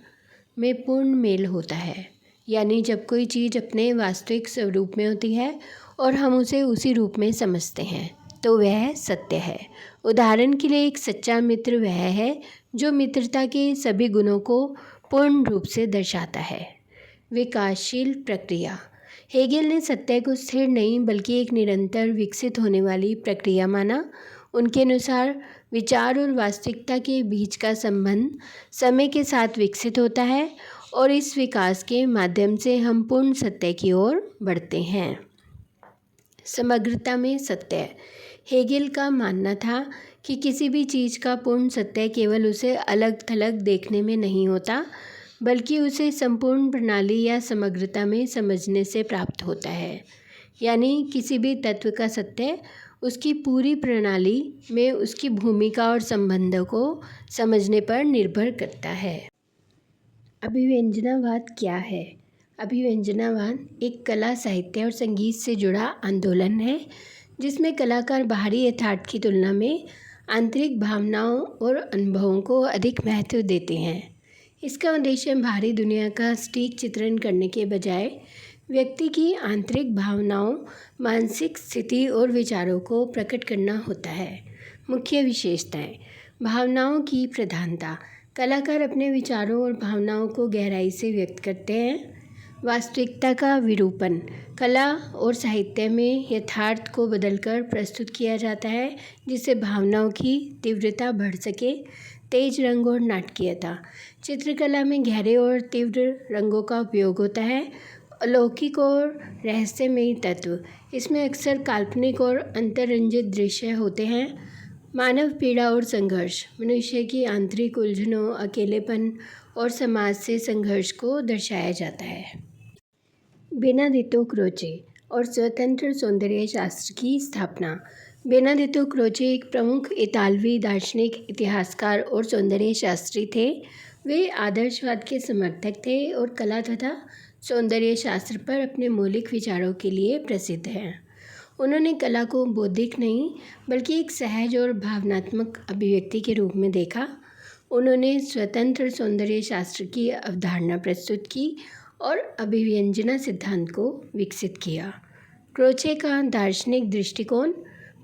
में पूर्ण मेल होता है, यानी जब कोई चीज़ अपने वास्तविक स्वरूप में होती है और हम उसे उसी रूप में समझते हैं तो वह सत्य है। उदाहरण के लिए, एक सच्चा मित्र वह है जो मित्रता के सभी गुणों को पूर्ण रूप से दर्शाता है। विकासशील प्रक्रिया। हेगेल ने सत्य को स्थिर नहीं बल्कि एक निरंतर विकसित होने वाली प्रक्रिया माना। उनके अनुसार विचार और वास्तविकता के बीच का संबंध समय के साथ विकसित होता है और इस विकास के माध्यम से हम पूर्ण सत्य की ओर बढ़ते हैं। समग्रता में सत्य। हेगेल का मानना था कि किसी भी चीज़ का पूर्ण सत्य केवल उसे अलग थलग देखने में नहीं होता बल्कि उसे संपूर्ण प्रणाली या समग्रता में समझने से प्राप्त होता है। यानी किसी भी तत्व का सत्य उसकी पूरी प्रणाली में उसकी भूमिका और संबंधों को समझने पर निर्भर करता है। अभिव्यंजनावाद क्या है? अभिव्यंजनावाद एक कला, साहित्य और संगीत से जुड़ा आंदोलन है जिसमें कलाकार बाहरी यथार्थ की तुलना में आंतरिक भावनाओं और अनुभवों को अधिक महत्व देते हैं। इसका उद्देश्य बाहरी दुनिया का सटीक चित्रण करने के बजाय व्यक्ति की आंतरिक भावनाओं, मानसिक स्थिति और विचारों को प्रकट करना होता है। मुख्य विशेषताएं। भावनाओं की प्रधानता। कलाकार अपने विचारों और भावनाओं को गहराई से व्यक्त करते हैं। वास्तविकता का विरूपण। कला और साहित्य में यथार्थ को बदलकर प्रस्तुत किया जाता है जिससे भावनाओं की तीव्रता बढ़ सके। तेज रंग और नाटकीयता। चित्रकला में गहरे और तीव्र रंगों का उपयोग होता है। अलौकिक और रहस्यमयी तत्व। इसमें अक्सर काल्पनिक और अंतररंजित दृश्य होते हैं। मानव पीड़ा और संघर्ष। मनुष्य की आंतरिक उलझनों, अकेलेपन और समाज से संघर्ष को दर्शाया जाता है। बेनादितो क्रोचे और स्वतंत्र सौंदर्य शास्त्र की स्थापना। बेनादितो क्रोचे एक प्रमुख इतालवी दार्शनिक, इतिहासकार और सौंदर्य शास्त्री थे। वे आदर्शवाद के समर्थक थे और कला तथा सौंदर्य शास्त्र पर अपने मौलिक विचारों के लिए प्रसिद्ध हैं। उन्होंने कला को बौद्धिक नहीं बल्कि एक सहज और भावनात्मक अभिव्यक्ति के रूप में देखा। उन्होंने स्वतंत्र सौंदर्य शास्त्र की अवधारणा प्रस्तुत की और अभिव्यंजना सिद्धांत को विकसित किया। क्रोचे का दार्शनिक दृष्टिकोण।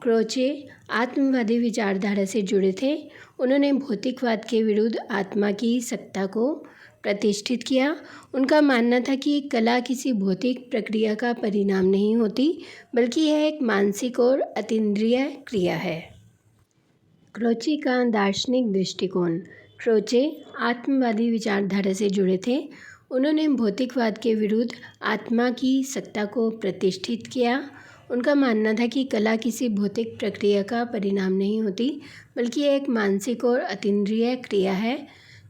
क्रोचे आत्मवादी विचारधारा से जुड़े थे। उन्होंने भौतिकवाद के विरुद्ध आत्मा की सत्ता को प्रतिष्ठित किया। उनका मानना था कि कला किसी भौतिक प्रक्रिया का परिणाम नहीं होती बल्कि यह एक मानसिक और अतीन्द्रिय क्रिया है। क्रोचे का दार्शनिक दृष्टिकोण। क्रोचे आत्मवादी विचारधारा से जुड़े थे। उन्होंने भौतिकवाद के विरुद्ध आत्मा की सत्ता को प्रतिष्ठित किया। उनका मानना था कि कला किसी भौतिक प्रक्रिया का परिणाम नहीं होती बल्कि एक मानसिक और अतीन्द्रिय क्रिया है।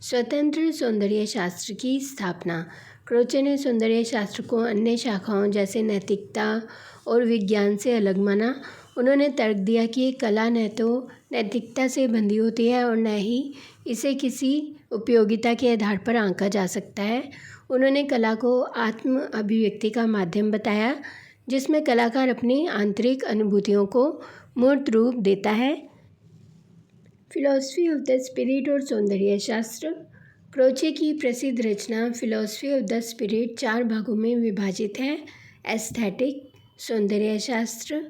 स्वतंत्र सौंदर्य शास्त्र की स्थापना। क्रोचे ने सौंदर्य शास्त्र को अन्य शाखाओं जैसे नैतिकता और विज्ञान से अलग माना। उन्होंने तर्क दिया कि कला न तो नैतिकता से बंधी होती है और न ही इसे किसी उपयोगिता के आधार पर आंका जा सकता है। उन्होंने कला को आत्म अभिव्यक्ति का माध्यम बताया जिसमें कलाकार अपनी आंतरिक अनुभूतियों को मूर्त रूप देता है। फिलॉसफी ऑफ द स्पिरिट और सौंदर्य शास्त्र। क्रोचे की प्रसिद्ध रचना फिलॉसफी ऑफ द स्पिरिट 4 भागों में विभाजित है। एस्थेटिक सौंदर्य शास्त्र।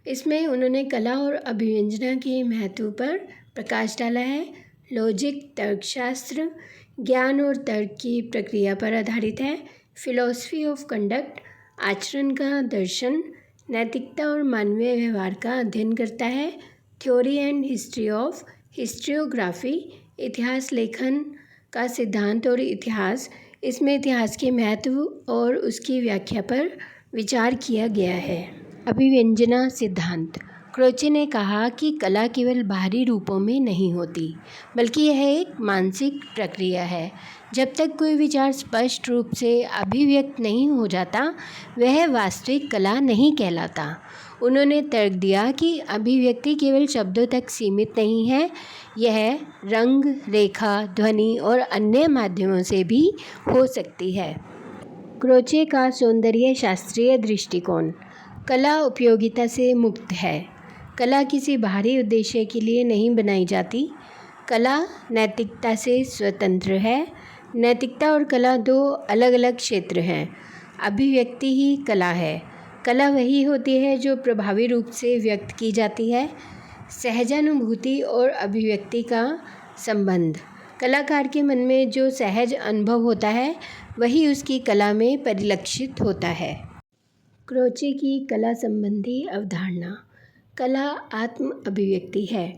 इसमें उन्होंने कला और अभिव्यंजना के महत्व पर प्रकाश डाला है। लॉजिक तर्कशास्त्र ज्ञान और तर्क की प्रक्रिया पर आधारित है। फिलॉसफी ऑफ कंडक्ट आचरण का दर्शन नैतिकता और मानवीय व्यवहार का अध्ययन करता है। थ्योरी एंड हिस्ट्री ऑफ हिस्ट्रियोग्राफी इतिहास लेखन का सिद्धांत और इतिहास। इसमें इतिहास के महत्व और उसकी व्याख्या पर विचार किया गया है। अभिव्यंजना सिद्धांत। क्रोचे ने कहा कि कला केवल बाहरी रूपों में नहीं होती बल्कि यह एक मानसिक प्रक्रिया है। जब तक कोई विचार स्पष्ट रूप से अभिव्यक्त नहीं हो जाता वह वास्तविक कला नहीं कहलाता। उन्होंने तर्क दिया कि अभिव्यक्ति केवल शब्दों तक सीमित नहीं है, यह रंग, रेखा, ध्वनि और अन्य माध्यमों से भी हो सकती है। क्रोचे का सौंदर्य शास्त्रीय दृष्टिकोण। कला उपयोगिता से मुक्त है। कला किसी बाहरी उद्देश्य के लिए नहीं बनाई जाती। कला नैतिकता से स्वतंत्र है। नैतिकता और कला 2 अलग अलग क्षेत्र हैं। अभिव्यक्ति ही कला है। कला वही होती है जो प्रभावी रूप से व्यक्त की जाती है। सहजानुभूति और अभिव्यक्ति का संबंध। कलाकार के मन में जो सहज अनुभव होता है वही उसकी कला में परिलक्षित होता है। क्रोचे की कला संबंधी अवधारणा। कला आत्म अभिव्यक्ति है।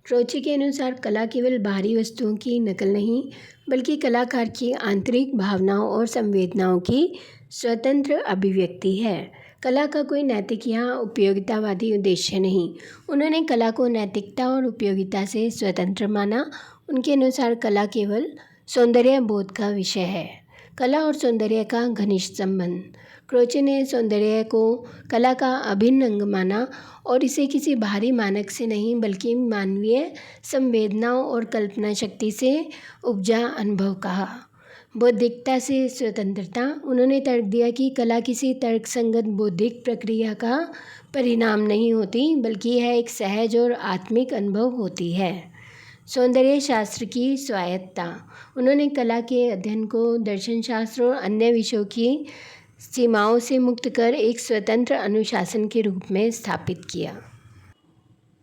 क्रोचे के अनुसार कला केवल बाहरी वस्तुओं की नकल नहीं बल्कि कलाकार की आंतरिक भावनाओं और संवेदनाओं की स्वतंत्र अभिव्यक्ति है। कला का कोई नैतिक या उपयोगितावादी उद्देश्य नहीं। उन्होंने कला को नैतिकता और उपयोगिता से स्वतंत्र माना। उनके अनुसार कला केवल सौंदर्य बोध का विषय है। कला और सौंदर्य का घनिष्ठ संबंध। क्रोचे ने सौंदर्य को कला का अभिन्न अंग माना और इसे किसी बाहरी मानक से नहीं बल्कि मानवीय संवेदनाओं और कल्पना शक्ति से उपजा अनुभव कहा। बौद्धिकता से स्वतंत्रता। उन्होंने तर्क दिया कि कला किसी तर्कसंगत बौद्धिक प्रक्रिया का परिणाम नहीं होती बल्कि यह एक सहज और आत्मिक अनुभव होती है। सौंदर्य शास्त्र की स्वायत्तता। उन्होंने कला के अध्ययन को दर्शन शास्त्र और अन्य विषयों की सीमाओं से मुक्त कर एक स्वतंत्र अनुशासन के रूप में स्थापित किया।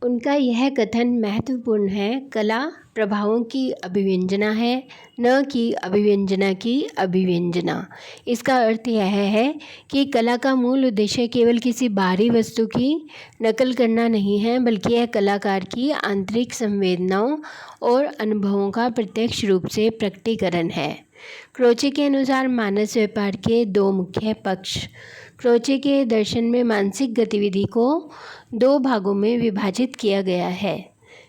उनका यह कथन महत्वपूर्ण है, कला प्रभावों की अभिव्यंजना है, न कि अभिव्यंजना की अभिव्यंजना। इसका अर्थ यह है कि कला का मूल उद्देश्य केवल किसी बाहरी वस्तु की नकल करना नहीं है बल्कि यह कलाकार की आंतरिक संवेदनाओं और अनुभवों का प्रत्यक्ष रूप से प्रकटीकरण है। क्रोचे के अनुसार मानस व्यापार के 2 मुख्य पक्ष। क्रोचे के दर्शन में मानसिक गतिविधि को 2 भागों में विभाजित किया गया है।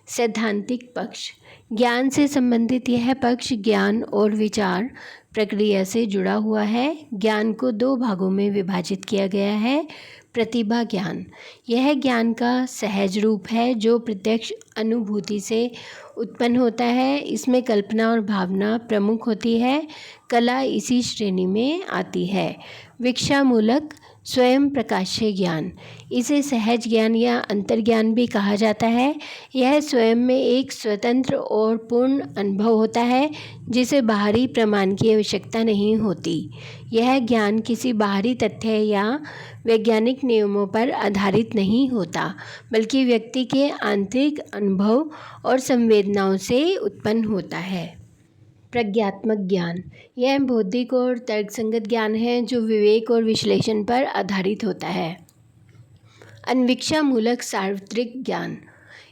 सैद्धांतिक पक्ष। ज्ञान से संबंधित यह पक्ष ज्ञान और विचार प्रक्रिया से जुड़ा हुआ है। ज्ञान को 2 भागों में विभाजित किया गया है। प्रतिभा ज्ञान, यह ज्ञान का सहज रूप है जो प्रत्यक्ष अनुभूति से उत्पन्न होता है। इसमें कल्पना और भावना प्रमुख होती है। कला इसी श्रेणी में आती है। विक्षामूलक स्वयं प्रकाश्य ज्ञान, इसे सहज ज्ञान या अंतर्ज्ञान भी कहा जाता है। यह स्वयं में एक स्वतंत्र और पूर्ण अनुभव होता है जिसे बाहरी प्रमाण की आवश्यकता नहीं होती। यह ज्ञान किसी बाहरी तथ्य या वैज्ञानिक नियमों पर आधारित नहीं होता, बल्कि व्यक्ति के आंतरिक अनुभव और संवेदनाओं से उत्पन्न होता है। प्रज्ञात्मक ज्ञान, यह बौद्धिक और तर्कसंगत ज्ञान है जो विवेक और विश्लेषण पर आधारित होता है। अन्वीक्षामूलक सार्वत्रिक ज्ञान,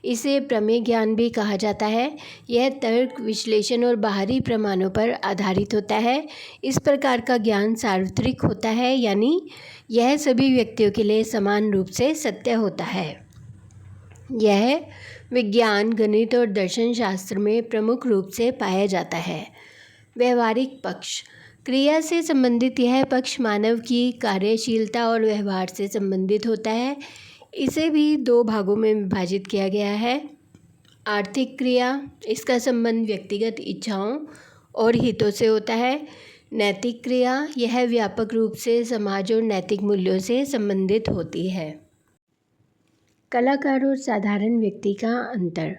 इसे प्रमेय ज्ञान भी कहा जाता है। यह तर्क, विश्लेषण और बाहरी प्रमाणों पर आधारित होता है। इस प्रकार का ज्ञान सार्वत्रिक होता है, यानी यह सभी व्यक्तियों के लिए समान रूप से सत्य होता है। यह विज्ञान, गणित और दर्शन शास्त्र में प्रमुख रूप से पाया जाता है। व्यवहारिक पक्ष, क्रिया से संबंधित यह पक्ष मानव की कार्यशीलता और व्यवहार से संबंधित होता है। इसे भी दो भागों में विभाजित किया गया है। आर्थिक क्रिया, इसका संबंध व्यक्तिगत इच्छाओं और हितों से होता है। नैतिक क्रिया, यह व्यापक रूप से समाज और नैतिक मूल्यों से संबंधित होती है। कलाकार और साधारण व्यक्ति का अंतर,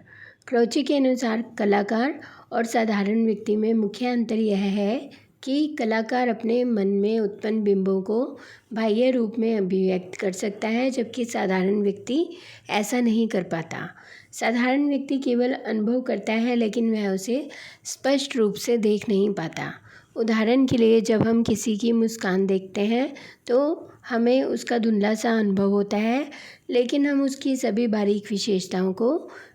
क्रोची के अनुसार कलाकार और साधारण व्यक्ति में मुख्य अंतर यह है कि कलाकार अपने मन में उत्पन्न बिंबों को बाह्य रूप में अभिव्यक्त कर सकता है, जबकि साधारण व्यक्ति ऐसा नहीं कर पाता। साधारण व्यक्ति केवल अनुभव करता है, लेकिन वह उसे स्पष्ट रूप से देख नहीं पाता। उदाहरण के लिए, जब हम किसी की मुस्कान देखते हैं तो हमें उसका धुंधला सा अनुभव होता है, लेकिन हम उसकी सभी बारीक विशेषताओं को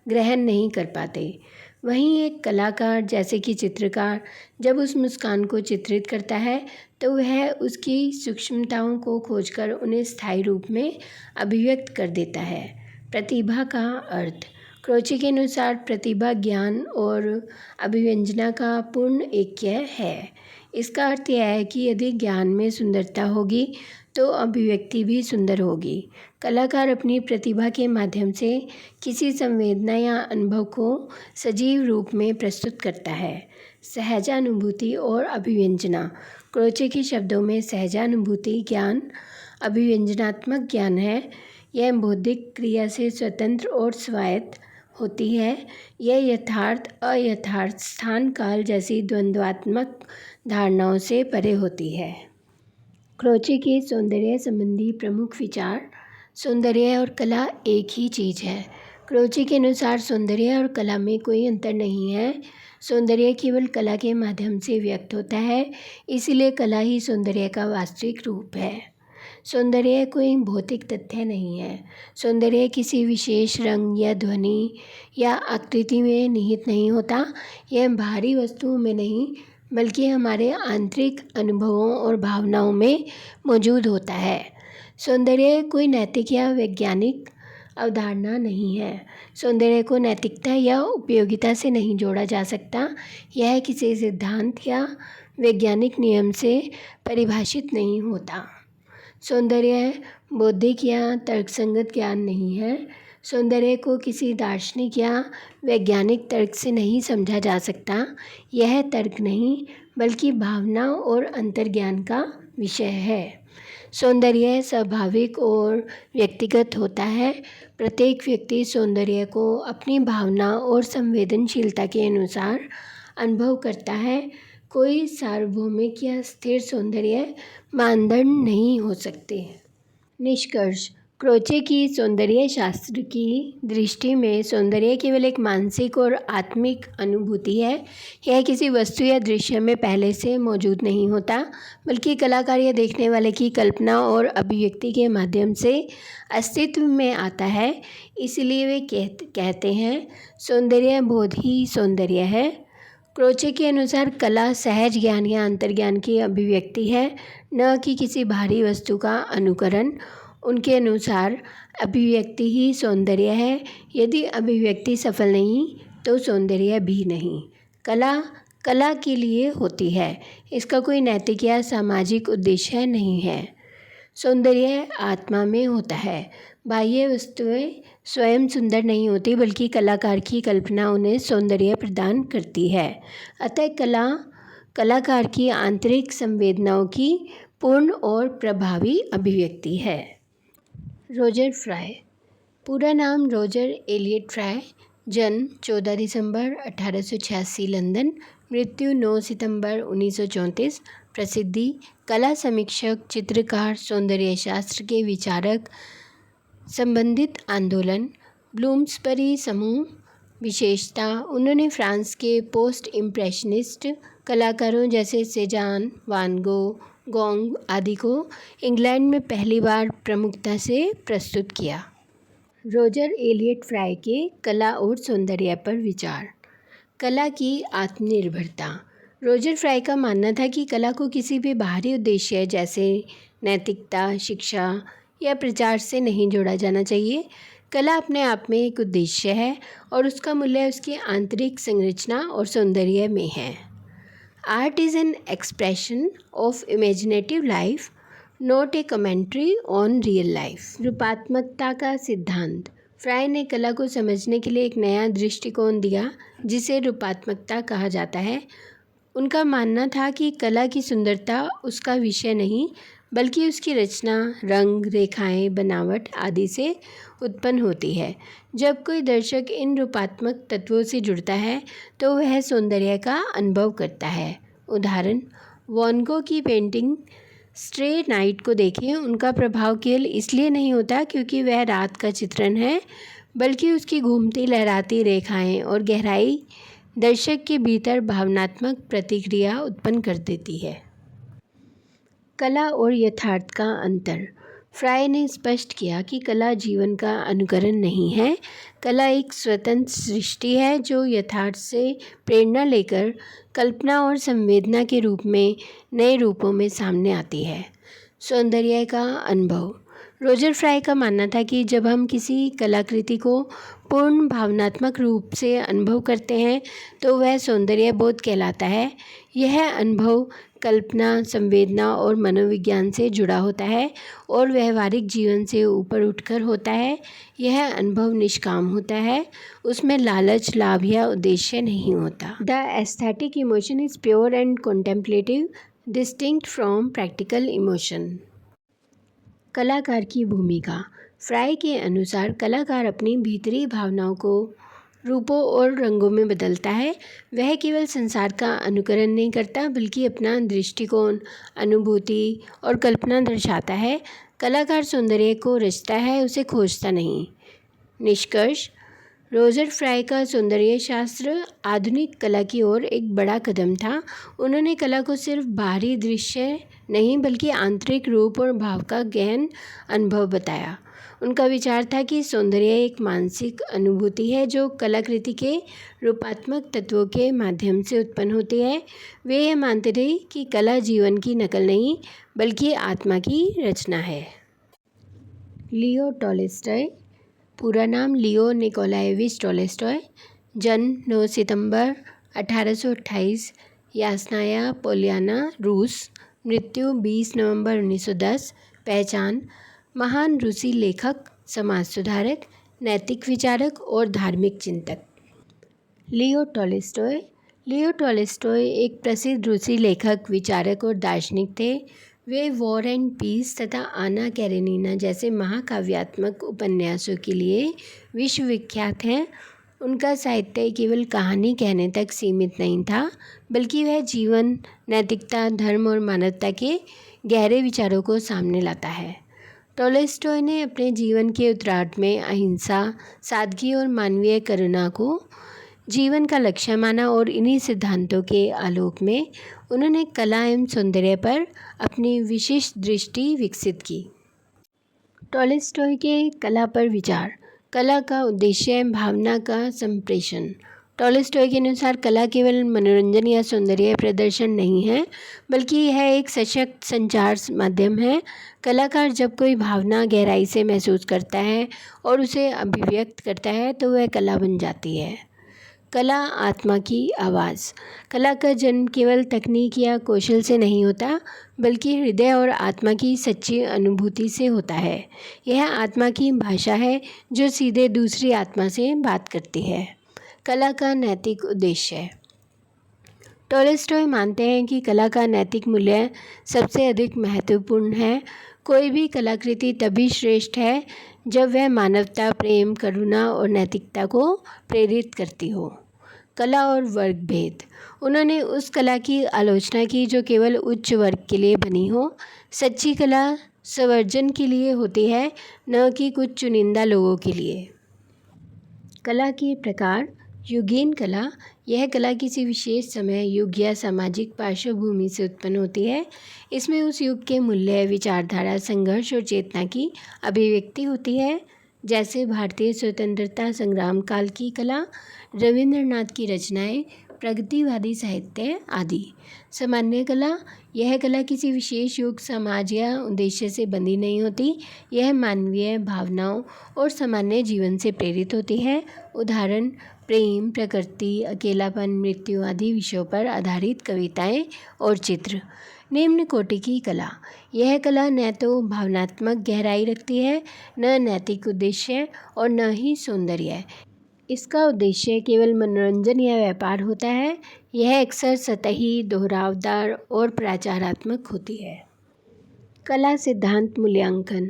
ग्रहण नहीं कर पाते। वहीं एक कलाकार, जैसे कि चित्रकार, जब उस मुस्कान को चित्रित करता है तो वह उसकी सूक्ष्मताओं को खोजकर उन्हें स्थायी रूप में अभिव्यक्त कर देता है। प्रतिभा का अर्थ, क्रोची के अनुसार प्रतिभा ज्ञान और अभिव्यंजना का पूर्ण ऐक्य है। इसका अर्थ यह है कि यदि ज्ञान में सुंदरता होगी तो अभिव्यक्ति भी सुंदर होगी। कलाकार अपनी प्रतिभा के माध्यम से किसी संवेदना या अनुभव को सजीव रूप में प्रस्तुत करता है। सहजानुभूति और अभिव्यंजना, क्रोचे के शब्दों में सहजानुभूति ज्ञान अभिव्यंजनात्मक ज्ञान है। यह बौद्धिक क्रिया से स्वतंत्र और स्वायत्त होती है। यह यथार्थ, अयथार्थ, स्थान, काल जैसी द्वंद्वात्मक धारणाओं से परे होती है। क्रोचे के सौंदर्य संबंधी प्रमुख विचार, सौंदर्य और कला एक ही चीज़ है। क्रोचे के अनुसार सौंदर्य और कला में कोई अंतर नहीं है। सौंदर्य केवल कला के माध्यम से व्यक्त होता है, इसलिए कला ही सौंदर्य का वास्तविक रूप है। सौंदर्य कोई भौतिक तथ्य नहीं है। सौंदर्य किसी विशेष रंग या ध्वनि या आकृति में निहित नहीं होता। यह बाहरी वस्तुओं में नहीं, बल्कि हमारे आंतरिक अनुभवों और भावनाओं में मौजूद होता है। सौंदर्य कोई नैतिक या वैज्ञानिक अवधारणा नहीं है। सौंदर्य को नैतिकता या उपयोगिता से नहीं जोड़ा जा सकता। यह किसी सिद्धांत या वैज्ञानिक नियम से परिभाषित नहीं होता। सौंदर्य बौद्धिक या तर्कसंगत ज्ञान नहीं है। सौंदर्य को किसी दार्शनिक या वैज्ञानिक तर्क से नहीं समझा जा सकता। यह तर्क नहीं, बल्कि भावना और अंतर्ज्ञान का विषय है। सौंदर्य स्वाभाविक और व्यक्तिगत होता है। प्रत्येक व्यक्ति सौंदर्य को अपनी भावना और संवेदनशीलता के अनुसार अनुभव करता है। कोई सार्वभौमिक या स्थिर सौंदर्य मानदंड नहीं हो सकते। निष्कर्ष, क्रोचे की सौंदर्य शास्त्र की दृष्टि में सौंदर्य केवल एक मानसिक और आत्मिक अनुभूति है। यह किसी वस्तु या दृश्य में पहले से मौजूद नहीं होता, बल्कि कलाकार या देखने वाले की कल्पना और अभिव्यक्ति के माध्यम से अस्तित्व में आता है। इसलिए वे कहते हैं सौंदर्य बोध ही सौंदर्य है। क्रोचे के अनुसार कला सहज ज्ञान या अंतर्ज्ञान की अभिव्यक्ति है, न कि किसी बाहरी वस्तु का अनुकरण। उनके अनुसार अभिव्यक्ति ही सौंदर्य है। यदि अभिव्यक्ति सफल नहीं तो सौंदर्य भी नहीं। कला कला के लिए होती है, इसका कोई नैतिक या सामाजिक उद्देश्य नहीं है। सौंदर्य आत्मा में होता है। बाह्य वस्तुएं स्वयं सुंदर नहीं होती, बल्कि कलाकार की कल्पना उन्हें सौंदर्य प्रदान करती है। अतः कलाकार की आंतरिक संवेदनाओं की पूर्ण और प्रभावी अभिव्यक्ति है। Roger fry. पूरा नाम रॉजर एलियट फ्राई। जन्म 14 दिसंबर 1886 लंदन। मृत्यु 9 सितंबर 1934। प्रसिद्धि कला समीक्षक, चित्रकार, सौंदर्य शास्त्र के विचारक। संबंधित आंदोलन ब्लूम्सबरी समूह। विशेषता उन्होंने फ्रांस के पोस्ट इम्प्रेशनिस्ट कलाकारों जैसे सेजान, वान गो, गोंग आदि को इंग्लैंड में पहली बार प्रमुखता से प्रस्तुत किया। रॉजर एलियट फ्राई के कला और सौंदर्य पर विचार। कला की आत्मनिर्भरता। रॉजर फ्राई का मानना था कि कला को किसी भी बाहरी उद्देश्य जैसे नैतिकता, शिक्षा या प्रचार से नहीं जोड़ा जाना चाहिए। कला अपने आप में एक उद्देश्य है और उसका मूल्य उसकी आंतरिक संरचना और सौंदर्य में है। Art is an expression of imaginative life, not a commentary on real life. रूपात्मकता का सिद्धांत। फ्राई ने कला को समझने के लिए एक नया दृष्टिकोण दिया जिसे रूपात्मकता कहा जाता है। उनका मानना था कि कला की सुंदरता उसका विषय नहीं, बल्कि उसकी रचना, रंग, रेखाएं, बनावट आदि से उत्पन्न होती है। जब कोई दर्शक इन रूपात्मक तत्वों से जुड़ता है तो वह सौंदर्य का अनुभव करता है। उदाहरण वैन गो की पेंटिंग स्ट्रे नाइट को देखें। उनका प्रभाव केवल इसलिए नहीं होता क्योंकि वह रात का चित्रण है, बल्कि उसकी घूमती लहराती रेखाएं और गहराई दर्शक के भीतर भावनात्मक प्रतिक्रिया उत्पन्न कर देती है। कला और यथार्थ का अंतर। फ्राई ने स्पष्ट किया कि कला जीवन का अनुकरण नहीं है। कला एक स्वतंत्र सृष्टि है जो यथार्थ से प्रेरणा लेकर कल्पना और संवेदना के रूप में नए रूपों में सामने आती है। सौंदर्य का अनुभव। रॉजर फ्राई का मानना था कि जब हम किसी कलाकृति को पूर्ण भावनात्मक रूप से अनुभव करते हैं तो वह सौंदर्य बोध कहलाता है। यह अनुभव कल्पना, संवेदना और मनोविज्ञान से जुड़ा होता है और व्यवहारिक जीवन से ऊपर उठकर होता है। यह अनुभव निष्काम होता है, उसमें लालच, लाभ या उद्देश्य नहीं होता। The aesthetic emotion is pure and contemplative, distinct from practical emotion. कलाकार की भूमिका। फ्राई के अनुसार कलाकार अपनी भीतरी भावनाओं को रूपों और रंगों में बदलता है। वह केवल संसार का अनुकरण नहीं करता, बल्कि अपना दृष्टिकोण, अनुभूति और कल्पना दर्शाता है। कलाकार सौंदर्य को रचता है, उसे खोजता नहीं। निष्कर्ष रॉजर फ्राई का सौंदर्य शास्त्र आधुनिक कला की ओर एक बड़ा कदम था। उन्होंने कला को सिर्फ बाहरी दृश्य नहीं, बल्कि आंतरिक रूप और भाव का गहन अनुभव बताया। उनका विचार था कि सौंदर्य एक मानसिक अनुभूति है जो कलाकृति के रूपात्मक तत्वों के माध्यम से उत्पन्न होती है। वे यह मानते थे कि कला जीवन की नकल नहीं, बल्कि आत्मा की रचना है। Leo Tolstoy. पूरा नाम लियो निकोलाएविच टॉल्स्टॉय। जन्म 9 सितंबर 1828, यासनाया पोलियाना, रूस। मृत्यु 20 नवंबर 1910। पहचान महान रूसी लेखक, समाज सुधारक, नैतिक विचारक और धार्मिक चिंतक। Leo Tolstoy. लियो टॉल्स्टॉय एक प्रसिद्ध रूसी लेखक, विचारक और दार्शनिक थे। वे वॉर एंड पीस तथा आना कैरेनिना जैसे महाकाव्यात्मक उपन्यासों के लिए विश्वविख्यात हैं। उनका साहित्य केवल कहानी कहने तक सीमित नहीं था, बल्कि वह जीवन, नैतिकता, धर्म और मानवता के गहरे विचारों को सामने लाता है। टॉल्स्टॉय ने अपने जीवन के उत्तरार्ध में अहिंसा, सादगी और मानवीय करुणा को जीवन का लक्ष्य माना और इन्हीं सिद्धांतों के आलोक में उन्होंने कला एवं सौंदर्य पर अपनी विशिष्ट दृष्टि विकसित की। टॉल्स्टॉय के कला पर विचार। कला का उद्देश्य भावना का संप्रेषण। टॉल्स्टॉय के अनुसार कला केवल मनोरंजन या सौंदर्य प्रदर्शन नहीं है, बल्कि यह एक सशक्त संचार माध्यम है। कलाकार जब कोई भावना गहराई से महसूस करता है और उसे अभिव्यक्त करता है तो वह कला बन जाती है। कला आत्मा की आवाज़। कला का जन्म केवल तकनीक या कौशल से नहीं होता, बल्कि हृदय और आत्मा की सच्ची अनुभूति से होता है। यह आत्मा की भाषा है जो सीधे दूसरी आत्मा से बात करती है। कला का नैतिक उद्देश्य। टॉलस्टॉय मानते हैं कि कला का नैतिक मूल्य सबसे अधिक महत्वपूर्ण है। कोई भी कलाकृति तभी श्रेष्ठ है जब वह मानवता, प्रेम, करुणा और नैतिकता को प्रेरित करती हो। कला और वर्ग भेद। उन्होंने उस कला की आलोचना की जो केवल उच्च वर्ग के लिए बनी हो। सच्ची कला संवर्जन के लिए होती है, न कि कुछ चुनिंदा लोगों के लिए। कला के प्रकार। युगीन कला। यह कला किसी विशेष समय, युग या सामाजिक पार्श्वभूमि से उत्पन्न होती है। इसमें उस युग के मूल्य, विचारधारा, संघर्ष और चेतना की अभिव्यक्ति होती है। जैसे भारतीय स्वतंत्रता संग्राम काल की कला, रविंद्रनाथ की रचनाएं, प्रगतिवादी साहित्य आदि। सामान्य कला। यह कला किसी विशेष युग, समाज या उद्देश्य से बंधी नहीं होती। यह मानवीय भावनाओं और सामान्य जीवन से प्रेरित होती है। उदाहरण: प्रेम, प्रकृति, अकेलापन, मृत्यु आदि विषयों पर आधारित कविताएं और चित्र। निम्न कोटि की कला। यह कला न तो भावनात्मक गहराई रखती है, न नैतिक उद्देश्य और न ही सौंदर्य। इसका उद्देश्य केवल मनोरंजन या व्यापार होता है। यह अक्सर सतही, दोहरावदार और प्रचारात्मक होती है। कला सिद्धांत मूल्यांकन।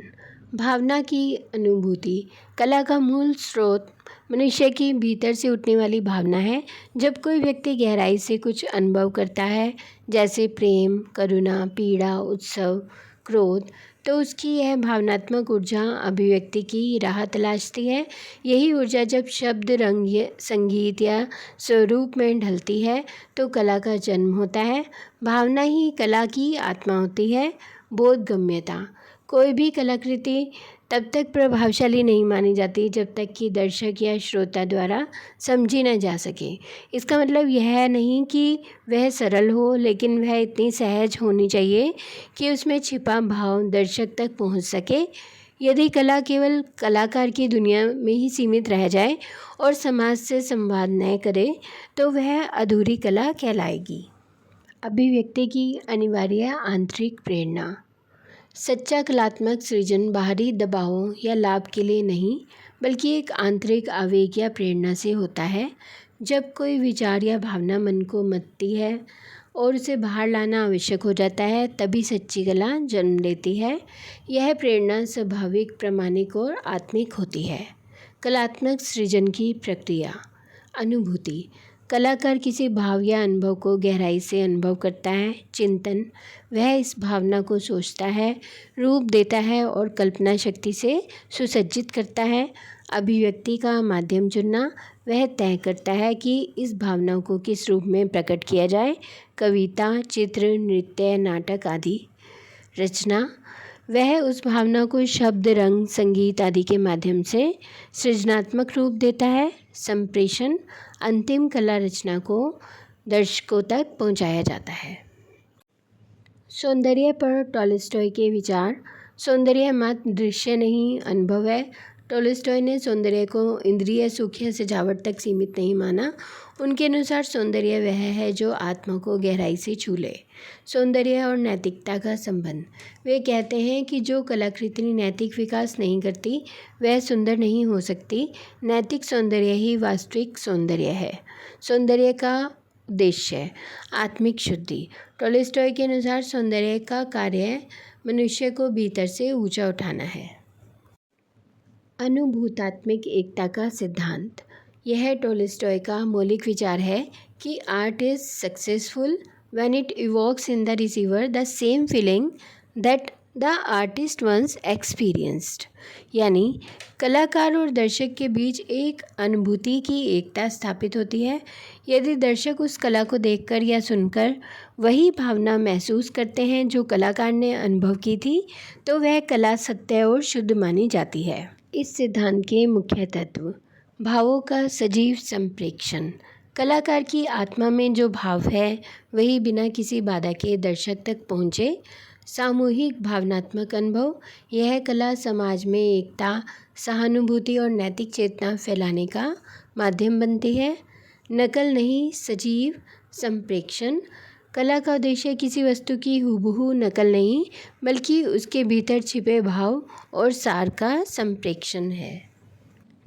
भावना की अनुभूति। कला का मूल स्रोत मनुष्य की भीतर से उठने वाली भावना है। जब कोई व्यक्ति गहराई से कुछ अनुभव करता है, जैसे प्रेम, करुणा, पीड़ा, उत्सव, क्रोध, तो उसकी यह भावनात्मक ऊर्जा अभिव्यक्ति की राह तलाशती है। यही ऊर्जा जब शब्द, रंग, संगीत या स्वरूप में ढलती है तो कला का जन्म होता है। भावना ही कला की आत्मा होती है। बोधगम्यता। कोई भी कलाकृति तब तक प्रभावशाली नहीं मानी जाती जब तक कि दर्शक या श्रोता द्वारा समझी न जा सके। इसका मतलब यह नहीं कि वह सरल हो, लेकिन वह इतनी सहज होनी चाहिए कि उसमें छिपा भाव दर्शक तक पहुंच सके। यदि कला केवल कलाकार की दुनिया में ही सीमित रह जाए और समाज से संवाद न करे, तो वह अधूरी कला कहलाएगी। अभिव्यक्ति की अनिवार्य आंतरिक प्रेरणा। सच्चा कलात्मक सृजन बाहरी दबावों या लाभ के लिए नहीं, बल्कि एक आंतरिक आवेग या प्रेरणा से होता है। जब कोई विचार या भावना मन को मथती है और उसे बाहर लाना आवश्यक हो जाता है, तभी सच्ची कला जन्म लेती है। यह प्रेरणा स्वाभाविक, प्रामाणिक और आत्मिक होती है। कलात्मक सृजन की प्रक्रिया। अनुभूति। कलाकार किसी भाव या अनुभव को गहराई से अनुभव करता है। चिंतन। वह इस भावना को सोचता है, रूप देता है और कल्पना शक्ति से सुसज्जित करता है। अभिव्यक्ति का माध्यम चुनना। वह तय करता है कि इस भावना को किस रूप में प्रकट किया जाए। कविता, चित्र, नृत्य, नाटक आदि। रचना। वह उस भावना को शब्द, रंग, संगीत आदि के माध्यम से सृजनात्मक रूप देता है। संप्रेषण। अंतिम कला रचना को दर्शकों तक पहुंचाया जाता है। सौंदर्य पर टॉलस्टॉय के विचार। सौंदर्य मात्र दृश्य नहीं, अनुभव है। टॉलस्टॉय ने सौंदर्य को इंद्रिय सुख या सजावट तक सीमित नहीं माना। उनके अनुसार सौंदर्य वह है जो आत्मा को गहराई से छू ले। सौंदर्य और नैतिकता का संबंध। वे कहते हैं कि जो कलाकृति नैतिक विकास नहीं करती, वह सुंदर नहीं हो सकती। नैतिक सौंदर्य ही वास्तविक सौंदर्य है। सौंदर्य का उद्देश्य। आत्मिक शुद्धि। टॉलस्टॉय के अनुसार सौंदर्य का कार्य मनुष्य को भीतर से ऊंचा उठाना है। अनुभूतात्मिक एकता का सिद्धांत। यह टॉलस्टॉय का मौलिक विचार है कि art is successful when it evokes in the receiver the same feeling that the artist once experienced. यानी कलाकार और दर्शक के बीच एक अनुभूति की एकता स्थापित होती है। यदि दर्शक उस कला को देखकर या सुनकर वही भावना महसूस करते हैं जो कलाकार ने अनुभव की थी, तो वह कला सत्य और शुद्ध मानी जाती है। इस सिद्धांत के मुख्य तत्व। भावों का सजीव संप्रेक्षण। कलाकार की आत्मा में जो भाव है, वही बिना किसी बाधा के दर्शक तक पहुँचे। सामूहिक भावनात्मक अनुभव। यह कला समाज में एकता, सहानुभूति और नैतिक चेतना फैलाने का माध्यम बनती है। नकल नहीं, सजीव संप्रेक्षण। कला का उद्देश्य किसी वस्तु की हूबहू नकल नहीं, बल्कि उसके भीतर छिपे भाव और सार का संप्रेक्षण है।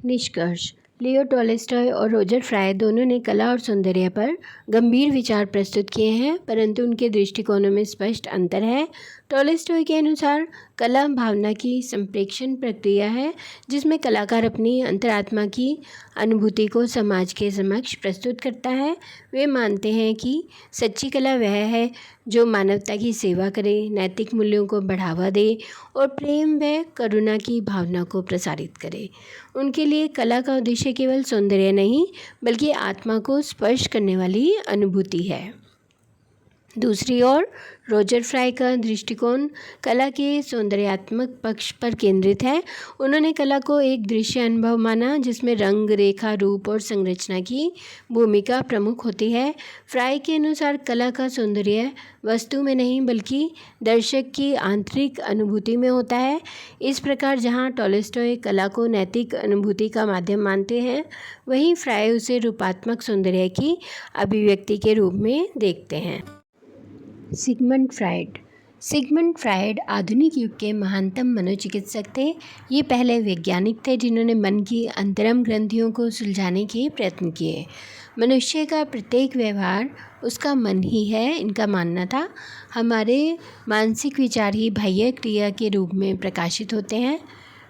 निष्कर्ष। लियो टॉलस्टॉय और रॉजर फ्राई दोनों ने कला और सौंदर्य पर गंभीर विचार प्रस्तुत किए हैं, परंतु उनके दृष्टिकोणों में स्पष्ट अंतर है। टॉलस्टॉय के अनुसार कला भावना की संप्रेक्षण प्रक्रिया है, जिसमें कलाकार अपनी अंतरात्मा की अनुभूति को समाज के समक्ष प्रस्तुत करता है। वे मानते हैं कि सच्ची कला वह है जो मानवता की सेवा करे, नैतिक मूल्यों को बढ़ावा दे और प्रेम व करुणा की भावना को प्रसारित करे। उनके लिए कला का उद्देश्य केवल सौंदर्य नहीं, बल्कि आत्मा को स्पर्श करने वाली अनुभूति है। दूसरी ओर रॉजर फ्राई का दृष्टिकोण कला के सौंदर्यात्मक पक्ष पर केंद्रित है। उन्होंने कला को एक दृश्य अनुभव माना, जिसमें रंग, रेखा, रूप और संरचना की भूमिका प्रमुख होती है। फ्राई के अनुसार कला का सौंदर्य वस्तु में नहीं, बल्कि दर्शक की आंतरिक अनुभूति में होता है। इस प्रकार जहाँ टॉलस्टॉय कला को नैतिक अनुभूति का माध्यम मानते हैं, वहीं फ्राई उसे रूपात्मक सौंदर्य की अभिव्यक्ति के रूप में देखते हैं। सिगमंड फ्राइड आधुनिक युग के महानतम मनोचिकित्सक थे। ये पहले वैज्ञानिक थे जिन्होंने मन की अंतरम ग्रंथियों को सुलझाने के प्रयत्न किए। मनुष्य का प्रत्येक व्यवहार उसका मन ही है, इनका मानना था। हमारे मानसिक विचार ही बाह्य क्रिया के रूप में प्रकाशित होते हैं।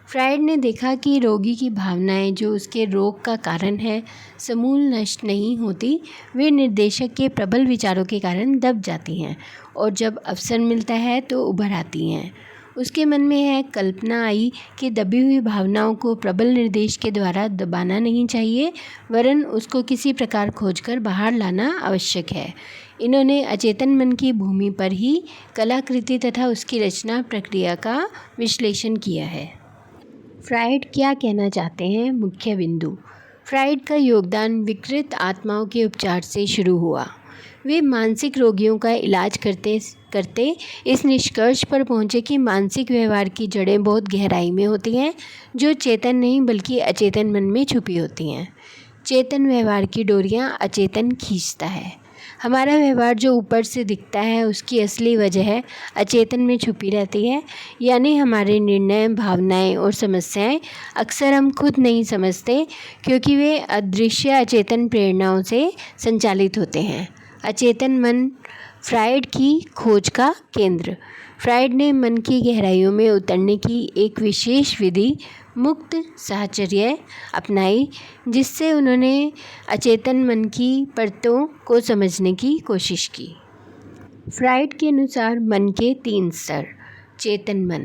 फ्राइड ने देखा कि रोगी की भावनाएं, जो उसके रोग का कारण है, समूल नष्ट नहीं होती। वे निर्देशक के प्रबल विचारों के कारण दब जाती हैं और जब अवसर मिलता है तो उभर आती हैं। उसके मन में यह कल्पना आई कि दबी हुई भावनाओं को प्रबल निर्देश के द्वारा दबाना नहीं चाहिए, वरन उसको किसी प्रकार खोजकर बाहर लाना आवश्यक है। इन्होंने अचेतन मन की भूमि पर ही कलाकृति तथा उसकी रचना प्रक्रिया का विश्लेषण किया है। फ्राइड क्या कहना चाहते हैं? मुख्य बिंदु। फ्राइड का योगदान विकृत आत्माओं के उपचार से शुरू हुआ। वे मानसिक रोगियों का इलाज करते करते इस निष्कर्ष पर पहुँचे कि मानसिक व्यवहार की जड़ें बहुत गहराई में होती हैं, जो चेतन नहीं बल्कि अचेतन मन में छुपी होती हैं। चेतन व्यवहार की डोरियाँ अचेतन खींचता है। हमारा व्यवहार जो ऊपर से दिखता है, उसकी असली वजह अचेतन में छुपी रहती है। यानी हमारे निर्णय, भावनाएं और समस्याएं अक्सर हम खुद नहीं समझते, क्योंकि वे अदृश्य अचेतन प्रेरणाओं से संचालित होते हैं। अचेतन मन फ्राइड की खोज का केंद्र। फ्राइड ने मन की गहराइयों में उतरने की एक विशेष विधि, मुक्त साहचर्य, अपनाई, जिससे उन्होंने अचेतन मन की परतों को समझने की कोशिश की। फ्राइड के अनुसार मन के 3 स्तर। चेतन मन,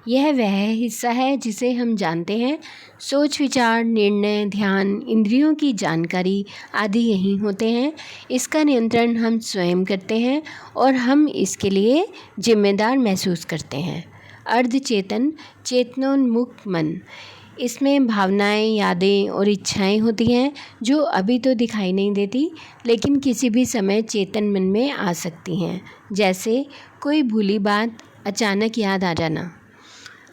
यह वह हिस्सा है जिसे हम जानते हैं। सोच, विचार, निर्णय, ध्यान, इंद्रियों की जानकारी आदि यहीं होते हैं। इसका नियंत्रण हम स्वयं करते हैं और हम इसके लिए जिम्मेदार महसूस करते हैं। अर्धचेतन, चेतनोन्मुख मन, इसमें भावनाएं, यादें और इच्छाएं होती हैं जो अभी तो दिखाई नहीं देती, लेकिन किसी भी समय चेतन मन में आ सकती हैं, जैसे कोई भूली बात अचानक याद आ जाना।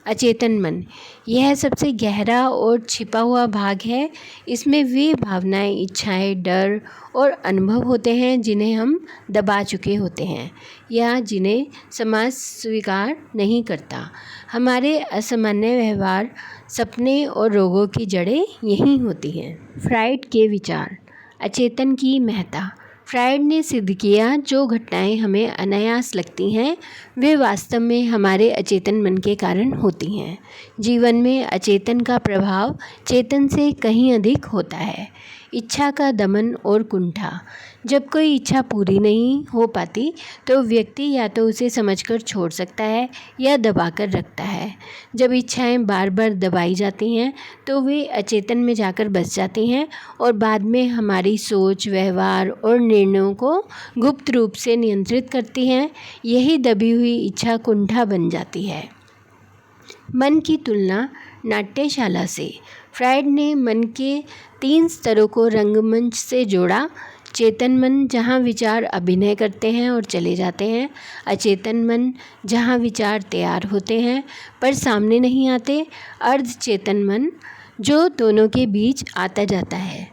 अचेतन मन, यह सबसे गहरा और छिपा हुआ भाग है। इसमें वे भावनाएं, इच्छाएं, डर और अनुभव होते हैं जिन्हें हम दबा चुके होते हैं या जिन्हें समाज स्वीकार नहीं करता। हमारे असामान्य व्यवहार, सपने और रोगों की जड़ें यहीं होती हैं। फ्राइड के विचार। अचेतन की महत्ता। फ्राइड ने सिद्ध किया, जो घटनाएं हमें अनायास लगती हैं, वे वास्तव में हमारे अचेतन मन के कारण होती हैं। जीवन में अचेतन का प्रभाव चेतन से कहीं अधिक होता है। इच्छा का दमन और कुंठा। जब कोई इच्छा पूरी नहीं हो पाती तो व्यक्ति या तो उसे समझकर छोड़ सकता है या दबाकर रखता है। जब इच्छाएं बार बार दबाई जाती हैं तो वे अचेतन में जाकर बस जाती हैं और बाद में हमारी सोच, व्यवहार और निर्णयों को गुप्त रूप से नियंत्रित करती हैं। यही दबी हुई इच्छा कुंठा बन जाती है। मन की तुलना नाट्यशाला से। फ्राइड ने मन के 3 स्तरों को रंगमंच से जोड़ा। चेतन मन, जहाँ विचार अभिनय करते हैं और चले जाते हैं। अचेतन मन, जहाँ विचार तैयार होते हैं पर सामने नहीं आते। अर्धचेतन मन, जो दोनों के बीच आता जाता है।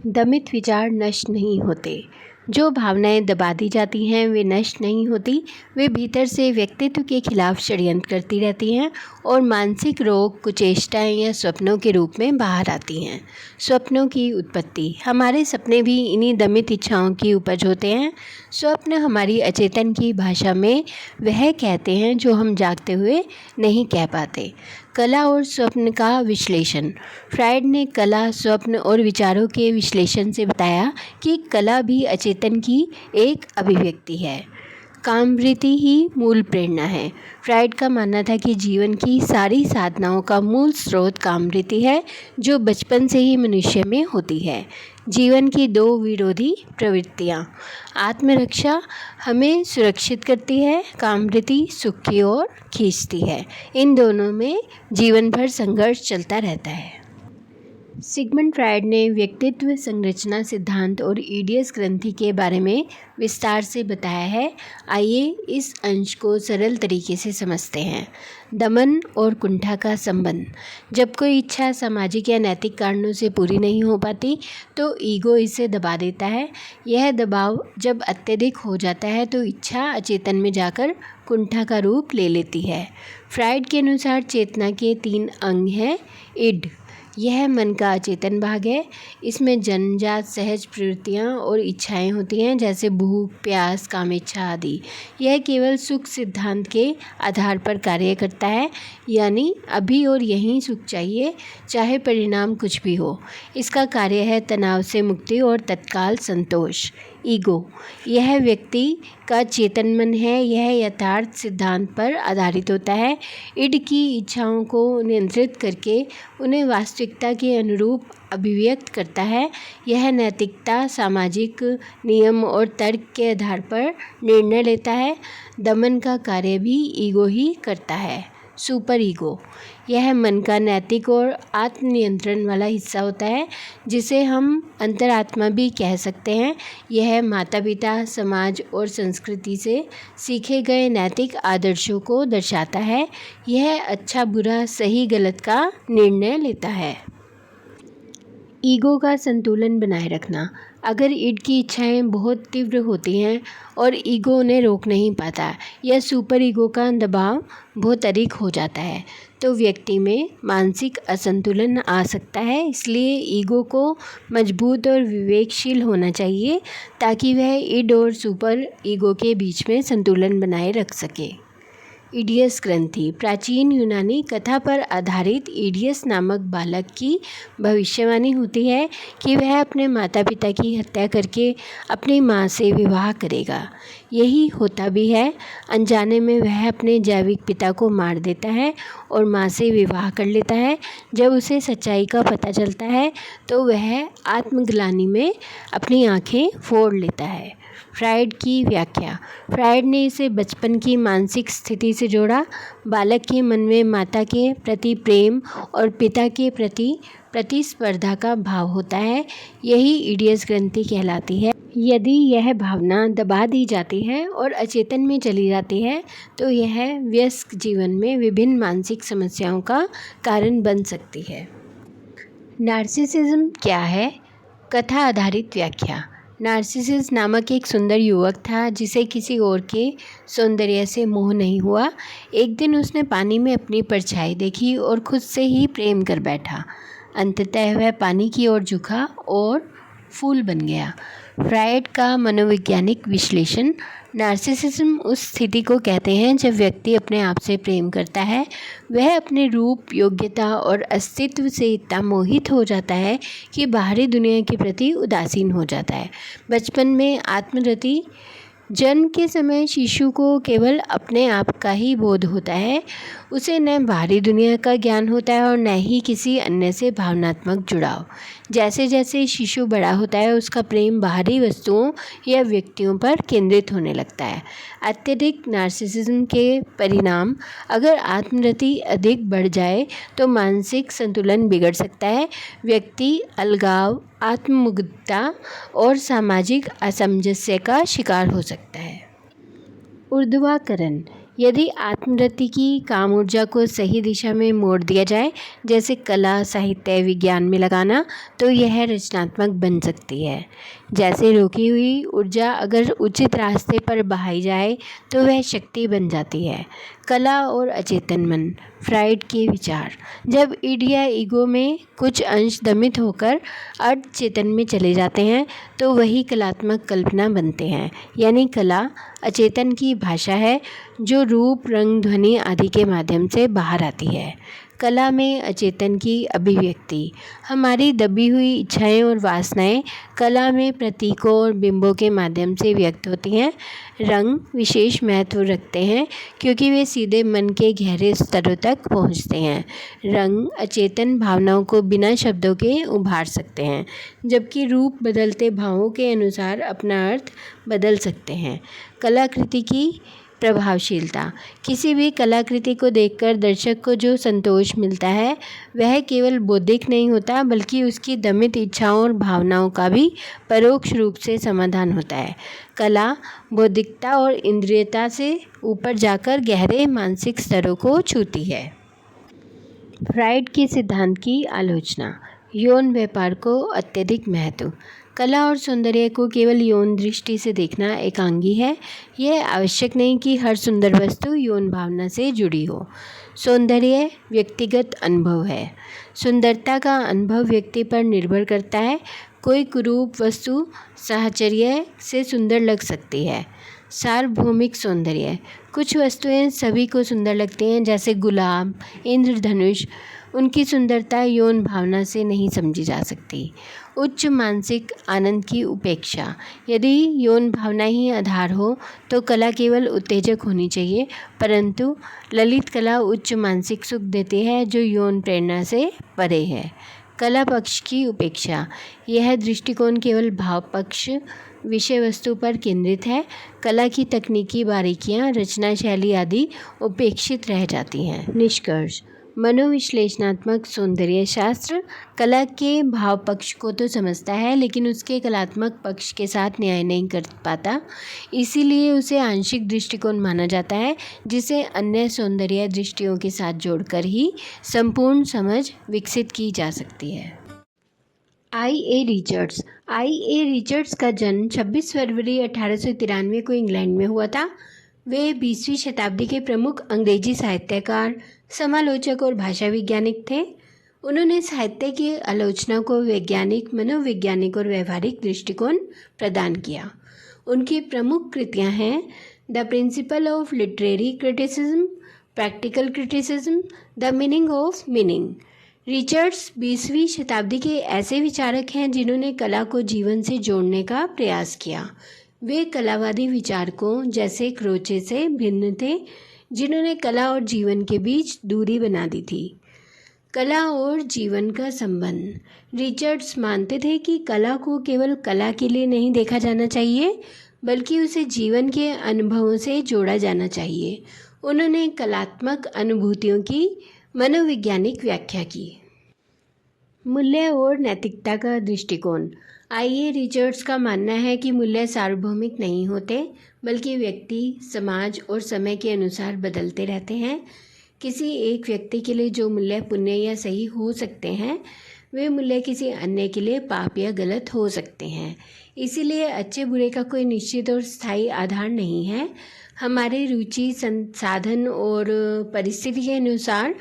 दमित विचार नष्ट नहीं होते। जो भावनाएं दबा दी जाती हैं वे नष्ट नहीं होती, वे भीतर से व्यक्तित्व के खिलाफ षड्यंत्र करती रहती हैं और मानसिक रोग, कुचेष्टाएं या स्वप्नों के रूप में बाहर आती हैं। स्वप्नों की उत्पत्ति। हमारे सपने भी इन्हीं दमित इच्छाओं की उपज होते हैं। स्वप्न हमारी अचेतन की भाषा में वह कहते हैं जो हम जागते हुए नहीं कह पाते। कला और स्वप्न का विश्लेषण। फ्रायड ने कला, स्वप्न और विचारों के विश्लेषण से बताया कि कला भी अचेतन की एक अभिव्यक्ति है। कामवृत्ति ही मूल प्रेरणा है। फ्रायड का मानना था कि जीवन की सारी साधनाओं का मूल स्रोत कामवृत्ति है, जो बचपन से ही मनुष्य में होती है। जीवन की दो विरोधी प्रवृत्तियाँ। आत्मरक्षा हमें सुरक्षित करती है, कामवृत्ति सुख की ओर खींचती है। इन दोनों में जीवन भर संघर्ष चलता रहता है। सिगमंड फ्रायड ने व्यक्तित्व संरचना सिद्धांत और ईडियस ग्रंथि के बारे में विस्तार से बताया है। आइए इस अंश को सरल तरीके से समझते हैं। दमन और कुंठा का संबंध। जब कोई इच्छा सामाजिक या नैतिक कारणों से पूरी नहीं हो पाती तो ईगो इसे दबा देता है। यह दबाव जब अत्यधिक हो जाता है तो इच्छा अचेतन में जाकर कुंठा का रूप ले लेती है। फ्रायड के अनुसार चेतना के 3 अंग हैं। इड, यह मन का अचेतन भाग है। इसमें जन्मजात सहज प्रवृत्तियाँ और इच्छाएं होती हैं, जैसे भूख, प्यास, कामेच्छा आदि। यह केवल सुख सिद्धांत के आधार पर कार्य करता है, यानी अभी और यहीं सुख चाहिए, चाहे परिणाम कुछ भी हो। इसका कार्य है तनाव से मुक्ति और तत्काल संतोष। ईगो, यह व्यक्ति का चेतन मन है। यह यथार्थ सिद्धांत पर आधारित होता है। इड की इच्छाओं को नियंत्रित करके उन्हें वास्तविकता के अनुरूप अभिव्यक्त करता है। यह नैतिकता, सामाजिक नियम और तर्क के आधार पर निर्णय लेता है। दमन का कार्य भी ईगो ही करता है। सुपर ईगो, यह मन का नैतिक और आत्मनियंत्रण वाला हिस्सा होता है, जिसे हम अंतरात्मा भी कह सकते हैं। यह माता पिता, समाज और संस्कृति से सीखे गए नैतिक आदर्शों को दर्शाता है। यह अच्छा बुरा, सही गलत का निर्णय लेता है। ईगो का संतुलन बनाए रखना। अगर इड की इच्छाएं बहुत तीव्र होती हैं और ईगो उन्हें रोक नहीं पाता या सुपर ईगो का दबाव बहुत अधिक हो जाता है तो व्यक्ति में मानसिक असंतुलन आ सकता है। इसलिए ईगो को मजबूत और विवेकशील होना चाहिए ताकि वह इड और सुपर ईगो के बीच में संतुलन बनाए रख सके। ईडियस ग्रंथि। प्राचीन यूनानी कथा पर आधारित ईडियस नामक बालक की भविष्यवाणी होती है कि वह अपने माता पिता की हत्या करके अपनी माँ से विवाह करेगा। यही होता भी है। अनजाने में वह अपने जैविक पिता को मार देता है और माँ से विवाह कर लेता है। जब उसे सच्चाई का पता चलता है तो वह आत्मग्लानि में अपनी आँखें फोड़ लेता है। फ्रायड की व्याख्या। फ्रायड ने इसे बचपन की मानसिक स्थिति से जोड़ा। बालक के मन में माता के प्रति प्रेम और पिता के प्रति प्रतिस्पर्धा का भाव होता है। यही ईडियस ग्रंथि कहलाती है। यदि यह भावना दबा दी जाती है और अचेतन में चली जाती है तो यह वयस्क जीवन में विभिन्न मानसिक समस्याओं का कारण बन सकती है। नार्सिसिज्म क्या है? कथा आधारित व्याख्या। नार्सिसिस नामक एक सुंदर युवक था जिसे किसी और के सौंदर्य से मोह नहीं हुआ। एक दिन उसने पानी में अपनी परछाई देखी और खुद से ही प्रेम कर बैठा। अंततः वह पानी की ओर झुका और फूल बन गया। फ्रायड का मनोवैज्ञानिक विश्लेषण। नार्सिसिज्म उस स्थिति को कहते हैं जब व्यक्ति अपने आप से प्रेम करता है। वह अपने रूप, योग्यता और अस्तित्व से इतना मोहित हो जाता है कि बाहरी दुनिया के प्रति उदासीन हो जाता है। बचपन में आत्मरति। जन्म के समय शिशु को केवल अपने आप का ही बोध होता है। उसे न बाहरी दुनिया का ज्ञान होता है और न ही किसी अन्य से भावनात्मक जुड़ाव। जैसे जैसे शिशु बड़ा होता है उसका प्रेम बाहरी वस्तुओं या व्यक्तियों पर केंद्रित होने लगता है। अत्यधिक नार्सिसिज्म के परिणाम। अगर आत्मरति अधिक बढ़ जाए तो मानसिक संतुलन बिगड़ सकता है। व्यक्ति अलगाव, आत्ममुग्धता और सामाजिक असमंजस्य का शिकार हो सकता है। ऊर्ध्वाकरण। यदि आत्मरति की काम ऊर्जा को सही दिशा में मोड़ दिया जाए, जैसे कला, साहित्य, विज्ञान में लगाना, तो यह रचनात्मक बन सकती है। जैसे रोकी हुई ऊर्जा अगर उचित रास्ते पर बहाई जाए तो वह शक्ति बन जाती है। कला और अचेतन मन, फ्राइड के विचार। जब ईड या ईगो में कुछ अंश दमित होकर अर्ध चेतन में चले जाते हैं तो वही कलात्मक कल्पना बनते हैं। यानी कला अचेतन की भाषा है जो रूप, रंग, ध्वनि आदि के माध्यम से बाहर आती है। कला में अचेतन की अभिव्यक्ति। हमारी दबी हुई इच्छाएं और वासनाएं कला में प्रतीकों और बिंबों के माध्यम से व्यक्त होती हैं। रंग विशेष महत्व रखते हैं क्योंकि वे सीधे मन के गहरे स्तरों तक पहुंचते हैं। रंग अचेतन भावनाओं को बिना शब्दों के उभार सकते हैं, जबकि रूप बदलते भावों के अनुसार अपना अर्थ बदल सकते हैं। कलाकृति की प्रभावशीलता। किसी भी कलाकृति को देखकर दर्शक को जो संतोष मिलता है वह केवल बौद्धिक नहीं होता, बल्कि उसकी दमित इच्छाओं और भावनाओं का भी परोक्ष रूप से समाधान होता है। कला बौद्धिकता और इंद्रियता से ऊपर जाकर गहरे मानसिक स्तरों को छूती है। फ्राइड के सिद्धांत की आलोचना। यौन व्यापार को अत्यधिक महत्व। कला और सौंदर्य को केवल यौन दृष्टि से देखना एकांगी है। यह आवश्यक नहीं कि हर सुंदर वस्तु यौन भावना से जुड़ी हो। सौंदर्य व्यक्तिगत अनुभव है। सुंदरता का अनुभव व्यक्ति पर निर्भर करता है। कोई कुरूप वस्तु साहचर्य से सुंदर लग सकती है। सार्वभौमिक सौंदर्य। कुछ वस्तुएं सभी को सुंदर लगती हैं, जैसे गुलाब, इंद्रधनुष। उनकी सुंदरता यौन भावना से नहीं समझी जा सकती। उच्च मानसिक आनंद की उपेक्षा। यदि यौन भावना ही आधार हो तो कला केवल उत्तेजक होनी चाहिए, परंतु ललित कला उच्च मानसिक सुख देती है जो यौन प्रेरणा से परे है। कला पक्ष की उपेक्षा। यह दृष्टिकोण केवल भाव पक्ष, विषय वस्तु पर केंद्रित है। कला की तकनीकी बारीकियां, रचना शैली आदि उपेक्षित रह जाती हैं। निष्कर्ष। मनोविश्लेषणात्मक सौंदर्य शास्त्र कला के भाव पक्ष को तो समझता है, लेकिन उसके कलात्मक पक्ष के साथ न्याय नहीं कर पाता। इसीलिए उसे आंशिक दृष्टिकोण माना जाता है, जिसे अन्य सौंदर्य दृष्टियों के साथ जोड़कर ही संपूर्ण समझ विकसित की जा सकती है। I.A. रिचर्ड्स। I.A. रिचर्ड्स का जन्म 26 फरवरी 1893 को इंग्लैंड में हुआ था। वे 20वीं शताब्दी के प्रमुख अंग्रेजी साहित्यकार, समालोचक और भाषा वैज्ञानिक थे। उन्होंने साहित्य की आलोचना को वैज्ञानिक, मनोवैज्ञानिक और व्यवहारिक दृष्टिकोण प्रदान किया। उनकी प्रमुख कृतियां हैं the principle of literary criticism, practical criticism, the meaning of meaning. Richards 20वीं शताब्दी के ऐसे विचारक हैं जिन्होंने कला को जीवन से जोड़ने का प्रयास किया। वे कलावादी विचारकों जैसे क्रोचे से भिन्न थे, जिन्होंने कला और जीवन के बीच दूरी बना दी थी। कला और जीवन का संबंध। रिचर्ड्स मानते थे कि कला को केवल कला के लिए नहीं देखा जाना चाहिए, बल्कि उसे जीवन के अनुभवों से जोड़ा जाना चाहिए। उन्होंने कलात्मक अनुभूतियों की मनोवैज्ञानिक व्याख्या की। मूल्य और नैतिकता का दृष्टिकोण। I.A. रिचर्ड्स का मानना है कि मूल्य सार्वभौमिक नहीं होते, बल्कि व्यक्ति, समाज और समय के अनुसार बदलते रहते हैं। किसी एक व्यक्ति के लिए जो मूल्य पुण्य या सही हो सकते हैं, वे मूल्य किसी अन्य के लिए पाप या गलत हो सकते हैं। इसीलिए अच्छे बुरे का कोई निश्चित और स्थायी आधार नहीं है। हमारे रुचि, संसाधन और परिस्थिति के अनुसार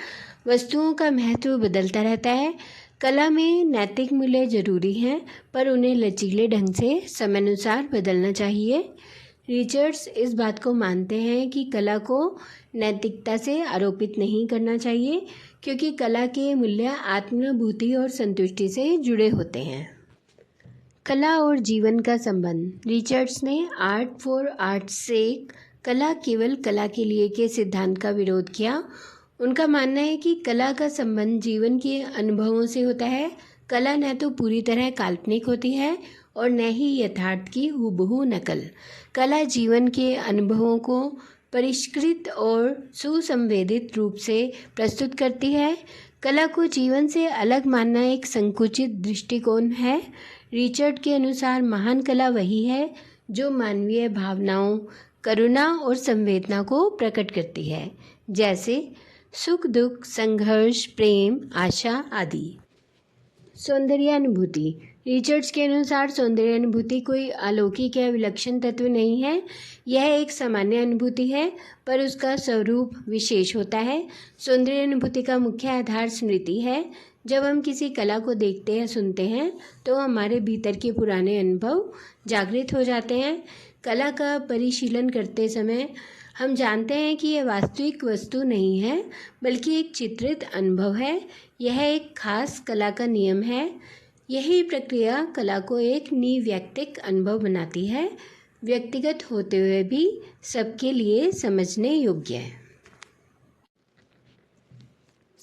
वस्तुओं का महत्व बदलता रहता है। कला में नैतिक मूल्य जरूरी हैं, पर उन्हें लचीले ढंग से समयानुसार बदलना चाहिए। रिचर्ड्स इस बात को मानते हैं कि कला को नैतिकता से आरोपित नहीं करना चाहिए, क्योंकि कला के मूल्य आत्मानुभूति और संतुष्टि से जुड़े होते हैं। कला और जीवन का संबंध। रिचर्ड्स ने आर्ट फॉर आर्ट्स सेक, कला केवल कला के लिए के सिद्धांत का विरोध किया। उनका मानना है कि कला का संबंध जीवन के अनुभवों से होता है। कला न तो पूरी तरह काल्पनिक होती है और न ही यथार्थ की हूबहू नकल। कला जीवन के अनुभवों को परिष्कृत और सुसंवेदित रूप से प्रस्तुत करती है। कला को जीवन से अलग मानना एक संकुचित दृष्टिकोण है। रिचर्ड के अनुसार महान कला वही है जो मानवीय भावनाओं, करुणा और संवेदना को प्रकट करती है, जैसे सुख दुख, संघर्ष, प्रेम, आशा आदि। सौंदर्यानुभूति। रिचर्ड्स के अनुसार सौंदर्यानुभूति कोई अलौकिक या विलक्षण तत्व नहीं है। यह एक सामान्य अनुभूति है, पर उसका स्वरूप विशेष होता है। सौंदर्यानुभूति का मुख्य आधार स्मृति है। जब हम किसी कला को देखते या सुनते हैं तो हमारे भीतर के पुराने अनुभव जागृत हो जाते हैं। कला का परिशीलन करते समय हम जानते हैं कि यह वास्तविक वस्तु नहीं है, बल्कि एक चित्रित अनुभव है। यह एक खास कला का नियम है। यही प्रक्रिया कला को एक निव्यक्तिक अनुभव बनाती है, व्यक्तिगत होते हुए भी सबके लिए समझने योग्य है।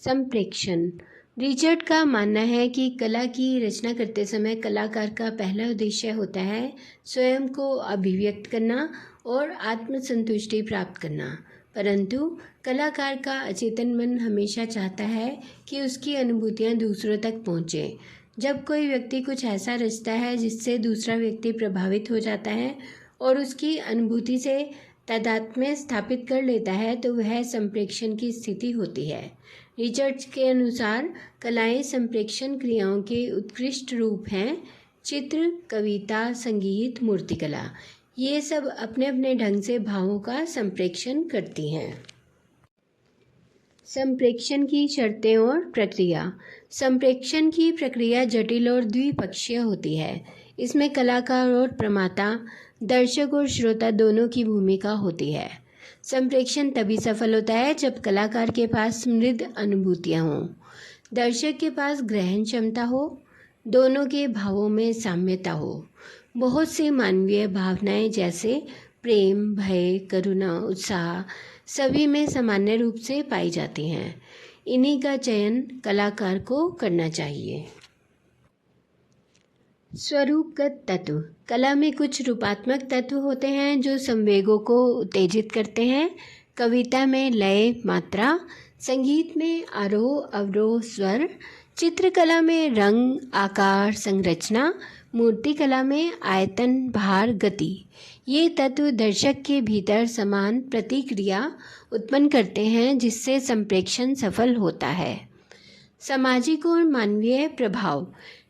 संप्रेक्षण। रिचर्ड का मानना है कि कला की रचना करते समय कलाकार का पहला उद्देश्य होता है स्वयं को अभिव्यक्त करना और आत्मसंतुष्टि प्राप्त करना, परंतु कलाकार का अचेतन मन हमेशा चाहता है कि उसकी अनुभूतियाँ दूसरों तक पहुँचें। जब कोई व्यक्ति कुछ ऐसा रचता है जिससे दूसरा व्यक्ति प्रभावित हो जाता है और उसकी अनुभूति से तादात्म्य स्थापित कर लेता है, तो वह संप्रेक्षण की स्थिति होती है। रिचर्ड्स के अनुसार कलाएं संप्रेक्षण क्रियाओं के उत्कृष्ट रूप हैं। चित्र, कविता, संगीत, मूर्तिकला, ये सब अपने अपने ढंग से भावों का संप्रेक्षण करती हैं। संप्रेक्षण की शर्तें और प्रक्रिया। संप्रेक्षण की प्रक्रिया जटिल और द्विपक्षीय होती है। इसमें कलाकार और प्रमाता, दर्शक और श्रोता दोनों की भूमिका होती है। संप्रेक्षण तभी सफल होता है जब कलाकार के पास समृद्ध अनुभूतियाँ हों, दर्शक के पास ग्रहण क्षमता हो, दोनों के भावों में साम्यता हो। बहुत सी मानवीय भावनाएं जैसे प्रेम, भय, करुणा, उत्साह सभी में सामान्य रूप से पाई जाती हैं। इन्हीं का चयन कलाकार को करना चाहिए। स्वरूपगत तत्व। कला में कुछ रूपात्मक तत्व होते हैं जो संवेगों को उत्तेजित करते हैं। कविता में लय, मात्रा, संगीत में आरोह अवरोह स्वर, चित्रकला में रंग, आकार, संरचना, मूर्तिकला में आयतन, भार, गति। ये तत्व दर्शक के भीतर समान प्रतिक्रिया उत्पन्न करते हैं जिससे संप्रेक्षण सफल होता है। सामाजिक और मानवीय प्रभाव।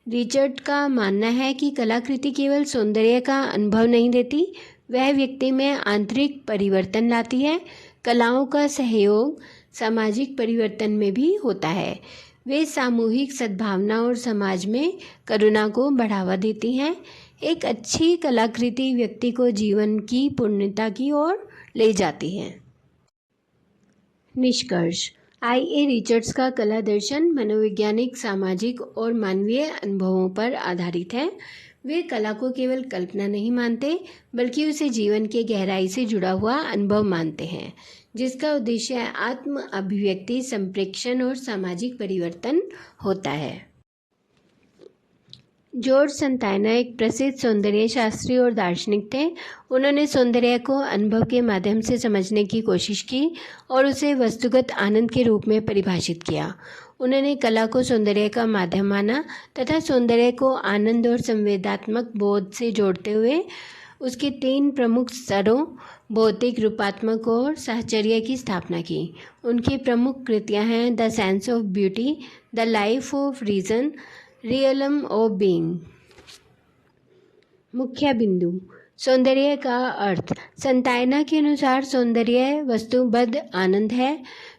रिचर्ड का मानना है कि कलाकृति केवल सौंदर्य का अनुभव नहीं देती, वह व्यक्ति में आंतरिक परिवर्तन लाती है। कलाओं का सहयोग सामाजिक परिवर्तन में भी होता है। वे सामूहिक सद्भावना और समाज में करुणा को बढ़ावा देती हैं। एक अच्छी कलाकृति व्यक्ति को जीवन की पूर्णता की ओर ले जाती है। निष्कर्ष। I.A. रिचर्ड्स का कला दर्शन मनोवैज्ञानिक, सामाजिक और मानवीय अनुभवों पर आधारित है। वे कला को केवल कल्पना नहीं मानते, बल्कि उसे जीवन के गहराई से जुड़ा हुआ अनुभव मानते हैं, जिसका उद्देश्य आत्म अभिव्यक्ति, संप्रेक्षण और सामाजिक परिवर्तन होता है। जॉर्ज संतायना एक प्रसिद्ध सौंदर्य शास्त्री और दार्शनिक थे। उन्होंने सौंदर्य को अनुभव के माध्यम से समझने की कोशिश की और उसे वस्तुगत आनंद के रूप में परिभाषित किया। उन्होंने कला को सौंदर्य का माध्यम माना तथा सौंदर्य को आनंद और संवेदात्मक बोध से जोड़ते हुए उसके 3 प्रमुख स्तरों भौतिक, रूपात्मक और साहचर्य की स्थापना की। उनकी प्रमुख कृतियाँ हैं the sense of beauty, the life of reason, realm of being. मुख्य बिंदु। सौंदर्य का अर्थ। संतायना के अनुसार सौंदर्य वस्तुबद्ध आनंद है।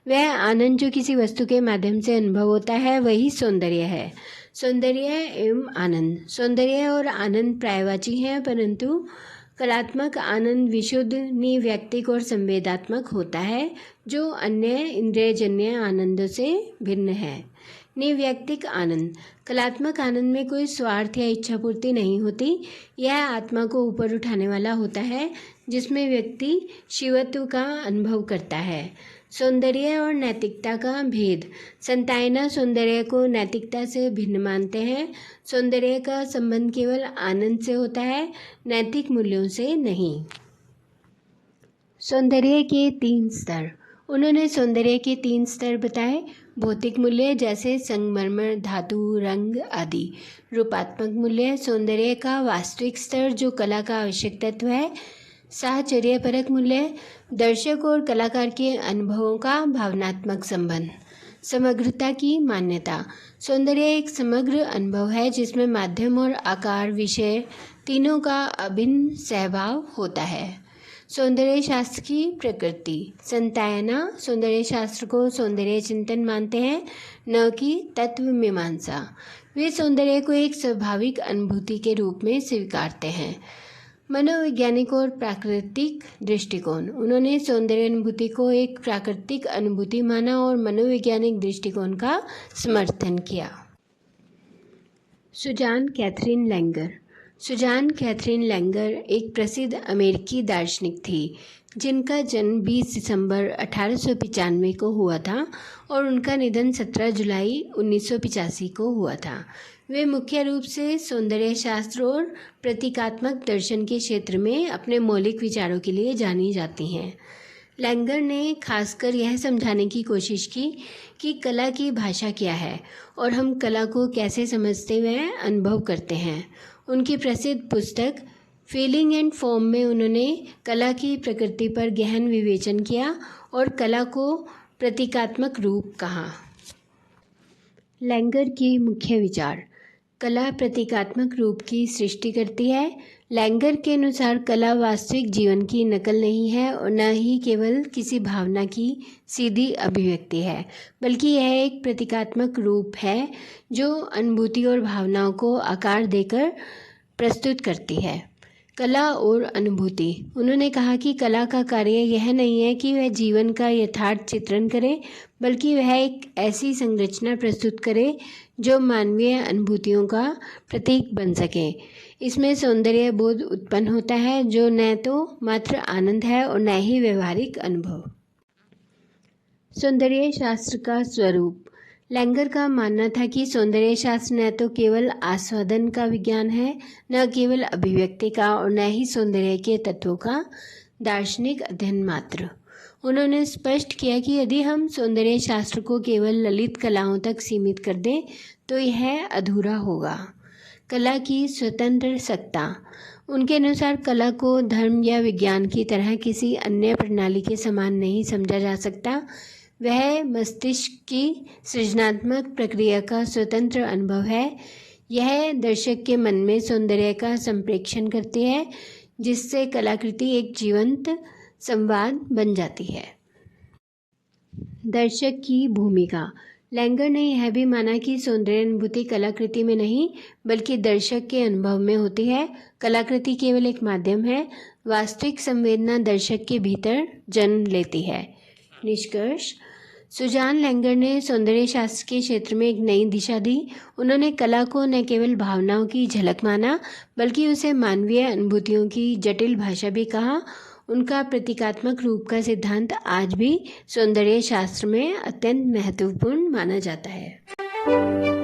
वह आनंद जो किसी वस्तु के माध्यम से अनुभव होता है वही सौंदर्य है। सौंदर्य एवं आनंद। सौंदर्य और आनंद पर्यायवाची हैं, परंतु कलात्मक आनंद विशुद्ध, निव्यक्तिक और संवेदात्मक होता है, जो अन्य इंद्रियजन्य आनंदों से भिन्न है। निव्यक्तिक आनंद। कलात्मक आनंद में कोई स्वार्थ या इच्छा पूर्ति नहीं होती। यह आत्मा को ऊपर उठाने वाला होता है, जिसमें व्यक्ति शिवत्व का अनुभव करता है। सौंदर्य और नैतिकता का भेद। संतायना सौंदर्य को नैतिकता से भिन्न मानते हैं। सौंदर्य का संबंध केवल आनंद से होता है, नैतिक मूल्यों से नहीं। सौंदर्य के 3 स्तर। उन्होंने सौंदर्य के 3 स्तर बताए। भौतिक मूल्य जैसे संगमरमर, धातु, रंग आदि। रूपात्मक मूल्य। सौंदर्य का वास्तविक स्तर जो कला का आवश्यक तत्व है। साहचर्यपरक मूल्य, दर्शक और कलाकार के अनुभवों का भावनात्मक संबंध। समग्रता की मान्यता। सौंदर्य एक समग्र अनुभव है जिसमें माध्यम और आकार, विषय तीनों का अभिन्न सहभाव होता है। सौंदर्य शास्त्र की प्रकृति। संतायना सौंदर्य शास्त्र को सौंदर्य चिंतन मानते हैं, न कि तत्व मीमांसा। वे सौंदर्य को एक स्वाभाविक अनुभूति के रूप में स्वीकारते हैं। मनोवैज्ञानिक और प्राकृतिक दृष्टिकोण। उन्होंने सौंदर्य अनुभूति को एक प्राकृतिक अनुभूति माना और मनोवैज्ञानिक दृष्टिकोण का समर्थन किया। Susanne Katherine Langer. Susanne Katherine Langer एक प्रसिद्ध अमेरिकी दार्शनिक थी जिनका जन्म 20 दिसंबर 1895 को हुआ था और उनका निधन 17 जुलाई 1985 को हुआ था। वे मुख्य रूप से सौंदर्य शास्त्र और प्रतीकात्मक दर्शन के क्षेत्र में अपने मौलिक विचारों के लिए जानी जाती हैं। लैंगर ने खासकर यह समझाने की कोशिश की कि कला की भाषा क्या है और हम कला को कैसे समझते व अनुभव करते हैं। उनकी प्रसिद्ध पुस्तक फीलिंग एंड फॉर्म में उन्होंने कला की प्रकृति पर गहन विवेचन किया और कला को प्रतीकात्मक रूप कहा। लैंगर की मुख्य विचार। कला प्रतीकात्मक रूप की सृष्टि करती है। लैंगर के अनुसार कला वास्तविक जीवन की नकल नहीं है और न ही केवल किसी भावना की सीधी अभिव्यक्ति है, बल्कि यह एक प्रतीकात्मक रूप है जो अनुभूति और भावनाओं को आकार देकर प्रस्तुत करती है। कला और अनुभूति। उन्होंने कहा कि कला का कार्य यह नहीं है कि वह जीवन का यथार्थ चित्रण करे, बल्कि वह एक ऐसी संरचना प्रस्तुत करे जो मानवीय अनुभूतियों का प्रतीक बन सके। इसमें सौंदर्य बोध उत्पन्न होता है जो न तो मात्र आनंद है और न ही व्यवहारिक अनुभव। सौंदर्य शास्त्र का स्वरूप। लैंगर का मानना था कि सौंदर्य शास्त्र न तो केवल आस्वादन का विज्ञान है, न केवल अभिव्यक्ति का और न ही सौंदर्य के तत्वों का दार्शनिक अध्ययन मात्र। उन्होंने स्पष्ट किया कि यदि हम सौंदर्य शास्त्र को केवल ललित कलाओं तक सीमित कर दें तो यह अधूरा होगा। कला की स्वतंत्र सत्ता। उनके अनुसार कला को धर्म या विज्ञान की तरह किसी अन्य प्रणाली के समान नहीं समझा जा सकता। वह मस्तिष्क की सृजनात्मक प्रक्रिया का स्वतंत्र अनुभव है। यह दर्शक के मन में सौंदर्य का संप्रेक्षण करती है जिससे कलाकृति एक जीवंत संवाद बन जाती है। दर्शक की भूमिका। लैंगर ने यह भी माना कि सौंदर्य अनुभूति कलाकृति में नहीं बल्कि दर्शक के अनुभव में होती है। कलाकृति केवल एक माध्यम है, वास्तविक संवेदना दर्शक के भीतर जन्म लेती है। निष्कर्ष। सुजान लैंगर ने सौंदर्य शास्त्र के क्षेत्र में एक नई दिशा दी। उन्होंने कला को न केवल भावनाओं की झलक माना बल्कि उसे मानवीय अनुभूतियों की जटिल भाषा भी कहा। उनका प्रतीकात्मक रूप का सिद्धांत आज भी सौंदर्य शास्त्र में अत्यंत महत्वपूर्ण माना जाता है।